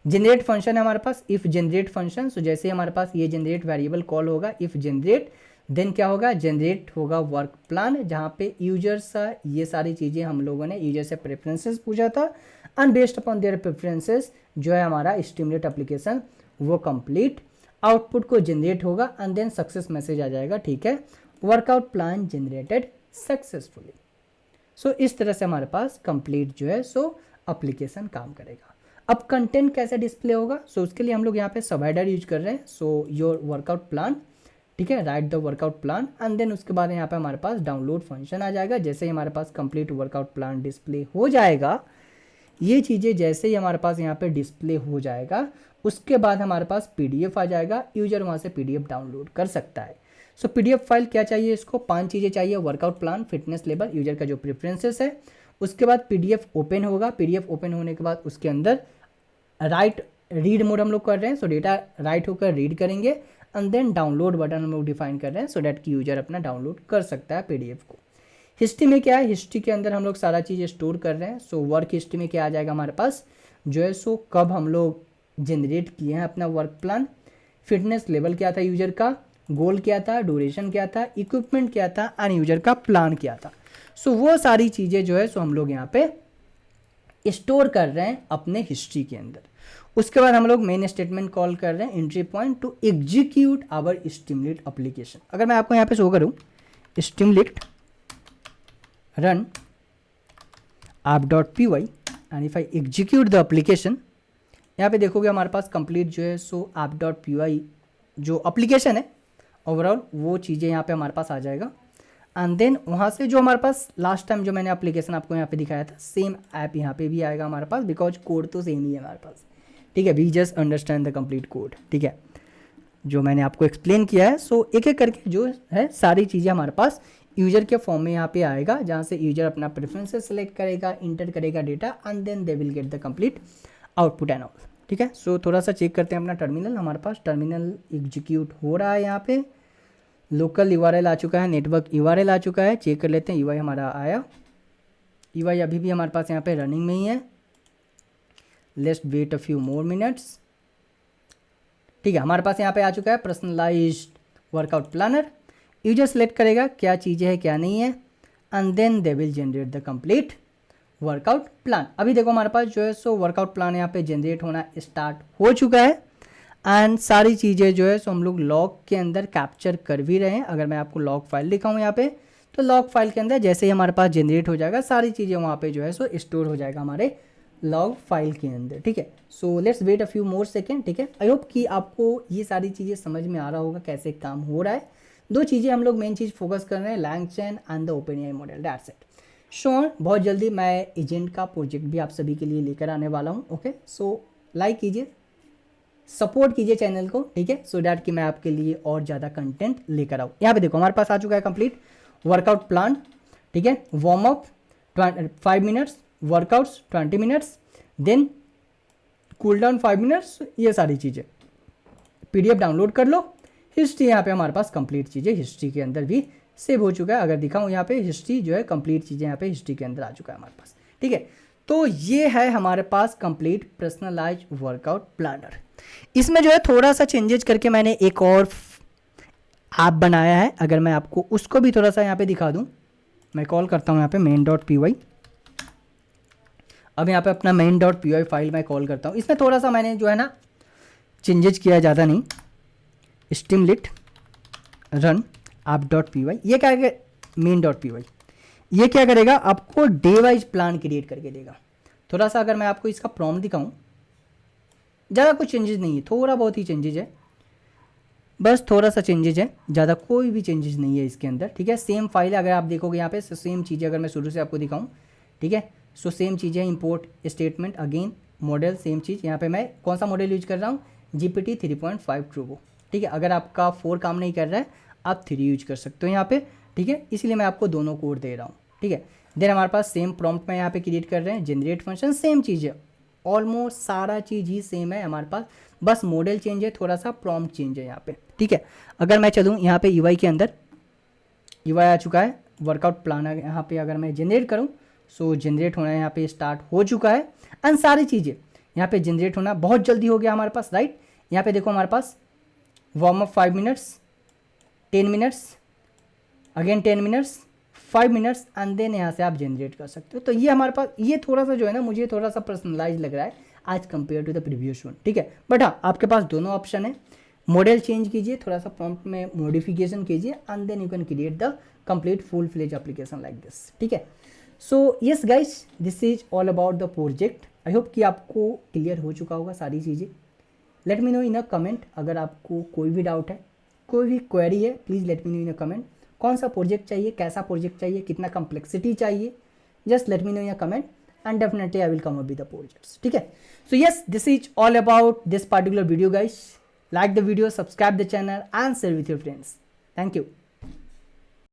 जनरेट फंक्शन है हमारे पास, इफ जनरेट फंक्शन। सो जैसे हमारे पास ये जनरेट वेरिएबल कॉल होगा, इफ जनरेट, देन क्या होगा, जनरेट होगा वर्क प्लान, जहाँ पे यूजर सा ये सारी चीज़ें हम लोगों ने यूजर से प्रेफरेंसेस पूछा था and based upon their preferences जो है हमारा स्टिमुलेट एप्लीकेशन वो कंप्लीट, आउटपुट को जनरेट होगा एंड देन सक्सेस मैसेज आ जाएगा, ठीक है, वर्कआउट प्लान जनरेटेड सक्सेसफुली। सो इस तरह से हमारे पास कंप्लीट जो है सो एप्लीकेशन काम करेगा। अब कंटेंट कैसे डिस्प्ले होगा, सो उसके लिए हम लोग यहाँ पे सब हेडर यूज कर रहे हैं, सो योर वर्कआउट प्लान, ठीक है, write the workout plan and then उसके बाद यहाँ पे हमारे पास डाउनलोड फंक्शन आ जाएगा। जैसे ही हमारे पास कंप्लीट वर्कआउट प्लान डिस्प्ले हो जाएगा, ये चीज़ें जैसे ही हमारे पास यहाँ पे डिस्प्ले हो जाएगा, उसके बाद हमारे पास पीडीएफ आ जाएगा, यूजर वहाँ से पीडीएफ डाउनलोड कर सकता है। सो पीडीएफ फाइल क्या चाहिए, इसको 5 चीज़ें चाहिए, workout plan, fitness level, user का जो प्रेफरेंसेस है, उसके बाद पीडीएफ ओपन होगा, पीडीएफ ओपन होने के बाद उसके अंदर राइट रीड मोड हम लोग कर रहे हैं, सो डेटा राइट होकर रीड करेंगे एंड देन डाउनलोड बटन हम लोग डिफाइन कर रहे हैं, सो डैट कि यूजर अपना डाउनलोड कर सकता है पीडीएफ को। हिस्ट्री में क्या है, हिस्ट्री के अंदर हम लोग सारा चीज़ स्टोर कर रहे हैं। सो वर्क हिस्ट्री में क्या आ जाएगा हमारे पास, जो है सो कब हम लोग जनरेट किए हैं अपना वर्क प्लान, फिटनेस लेवल क्या था यूजर का, गोल क्या था, ड्यूरेशन क्या था, इक्विपमेंट क्या था एंड यूजर का प्लान क्या था। सो वो सारी चीज़ें जो है सो हम लोग यहाँ पे स्टोर कर रहे हैं अपने हिस्ट्री के अंदर। उसके बाद हम लोग मेन स्टेटमेंट कॉल कर रहे हैं, entry point to execute our stimulate application. अगर मैं आपको यहाँ पे शो करूँ, stimulate run app.py and if I execute the application, यहाँ पे देखोगे हमारे पास कंप्लीट जो है सो app.py जो एप्लीकेशन है ओवरऑल वो चीज़ें यहाँ पे हमारे पास आ जाएगा एंड देन वहाँ से जो हमारे पास लास्ट टाइम जो मैंने एप्लीकेशन आपको यहाँ पे दिखाया था, सेम ऐप यहाँ पे भी आएगा हमारे पास, बिकॉज कोड तो सेम ही है हमारे पास, ठीक है, we just understand the complete code, ठीक है, जो मैंने आपको एक्सप्लेन किया है। सो एक एक करके जो है सारी चीज़ें हमारे पास यूजर के फॉर्म में यहाँ पे आएगा, जहाँ से यूजर अपना प्रेफरेंसेस सेलेक्ट करेगा, इंटर करेगा data and then they will get the complete output and all, ठीक है। सो थोड़ा सा चेक करते हैं अपना टर्मिनल, हमारे पास टर्मिनल एग्जीक्यूट हो रहा है, यहाँ पे लोकल यूआरएल आ चुका है, नेटवर्क यूआरएल आ चुका है, चेक कर लेते हैं, यूआई हमारा आया, यूआई अभी भी हमारे पास यहाँ पे रनिंग में ही है, let's wait a few more minutes, ठीक है। हमारे पास यहाँ पे आ चुका है personalized workout planner, user select करेगा क्या चीज़ें हैं क्या नहीं है and then they will generate the complete workout plan. अभी देखो हमारे पास जो है सो वर्कआउट प्लान यहाँ पे जनरेट होना स्टार्ट हो चुका है एंड सारी चीज़ें जो है सो हम लोग लॉग के अंदर कैप्चर कर भी रहे हैं। अगर मैं आपको लॉग फाइल दिखाऊँ यहाँ पे, तो लॉग फाइल के अंदर जैसे ही हमारे पास जनरेट हो जाएगा सारी चीज़ें वहाँ पे जो है सो स्टोर हो जाएगा हमारे लॉग फाइल के अंदर, ठीक है। So let's wait a few more second, ठीक है। आई होप कि आपको ये सारी चीज़ें समझ में आ रहा होगा कैसे काम हो रहा है। 2 चीज़ें हम लोग मेन चीज़ फोकस कर रहे हैं, LangChain and the OpenAI model, that's it. Sure बहुत जल्दी मैं एजेंट का प्रोजेक्ट भी आप सभी के लिए लेकर आने वाला हूँ, ओके। सो लाइक कीजिए, सपोर्ट कीजिए चैनल को, ठीक है, सो डैट कि मैं आपके लिए और ज़्यादा कंटेंट लेकर आऊँ। यहाँ पे देखो हमारे पास आ चुका है कंप्लीट वर्कआउट प्लान, ठीक है, warm up 5 minutes, workouts 20 minutes, then cool down 5 minutes, ये सारी चीज़ें पीडीएफ डाउनलोड कर लो। हिस्ट्री यहाँ पे हमारे पास कंप्लीट चीज़ें हिस्ट्री के अंदर भी सेव हो चुका है। अगर दिखाऊँ यहाँ पे हिस्ट्री जो है कंप्लीट चीज़ें यहाँ पे हिस्ट्री के अंदर आ चुका है हमारे पास, ठीक है। तो ये है हमारे पास कंप्लीट पर्सनलाइज्ड वर्कआउट प्लानर। इसमें जो है थोड़ा सा चेंजेस करके मैंने एक और ऐप बनाया है, अगर मैं आपको उसको भी थोड़ा सा यहाँ पे दिखा दूँ, मैं कॉल करता हूँ यहाँ पे main.py। अब यहाँ पे अपना main.py फाइल मैं कॉल करता हूँ, इसमें थोड़ा सा मैंने जो है ना चेंजेस किया, ज़्यादा नहीं। स्टिमुलेट रन app.py, ये क्या है main.py, ये क्या करेगा, आपको डे वाइज प्लान क्रिएट करके देगा। थोड़ा सा अगर मैं आपको इसका प्रॉम्प्ट दिखाऊं, ज़्यादा कुछ चेंजेस नहीं है, थोड़ा बहुत ही चेंजेस है, बस थोड़ा सा चेंजेस है, ज़्यादा कोई भी चेंजेस नहीं है इसके अंदर, ठीक है। सेम फाइल है, अगर आप देखोगे यहाँ पे सेम चीज़ें, अगर मैं शुरू से आपको दिखाऊं, ठीक है, सो सेम चीज़ें, import statement, again model same चीज़। यहाँ पे मैं कौन सा मॉडल यूज कर रहा हूँ, GPT 3.5 ट्रूबो, ठीक है। अगर आपका 4 काम नहीं कर रहा है, आप 3 यूज कर सकते हो यहाँ पे, ठीक है, इसलिए मैं आपको दोनों कोड दे रहा हूँ, ठीक है। देन हमारे पास सेम प्रॉम्प्ट में यहाँ पे क्रिएट कर रहे हैं, जनरेट फंक्शन, सेम चीज़ है, ऑलमोस्ट सारा चीज़ ही सेम है हमारे पास, बस मॉडल चेंज है, थोड़ा सा प्रॉम्प्ट चेंज है यहाँ पे, ठीक है। अगर मैं चलूँ यहाँ पे UI के अंदर, UI आ चुका है, वर्कआउट प्लान यहाँ पे अगर मैं जनरेट करूँ, सो जनरेट होना यहाँ पे स्टार्ट हो चुका है, एंड सारी चीज़ें यहाँ पे जनरेट होना बहुत जल्दी हो गया हमारे पास, राइट। यहाँ पे देखो हमारे पास warm up 5 minutes, 10 minutes, again 10 minutes, 5 minutes, and then यहाँ से आप जनरेट कर सकते हो। तो ये हमारे पास, ये थोड़ा सा जो है ना, मुझे थोड़ा सा पर्सनलाइज लग रहा है आज compare to the previous one, ठीक है। बट हाँ, आपके पास दोनों ऑप्शन है, मॉडल चेंज कीजिए, थोड़ा सा प्रॉम्प्ट में मॉडिफिकेशन कीजिए, and then you can create the complete full fledge application like this, ठीक है। So yes guys, this is all about the project. I hope कि आपको क्लियर हो चुका होगा सारी चीज़ें। Let me know in a comment, अगर आपको कोई भी डाउट है, कोई भी क्वेरी है, please let me know in a comment. कौन सा प्रोजेक्ट चाहिए, कैसा प्रोजेक्ट चाहिए, कितना कम्प्लेक्सिटी चाहिए, just let me know in a comment, and definitely I will come up with the projects, ठीक है। So yes, this is all about this particular video guys. Like the video, subscribe the channel and share with your friends. Thank you.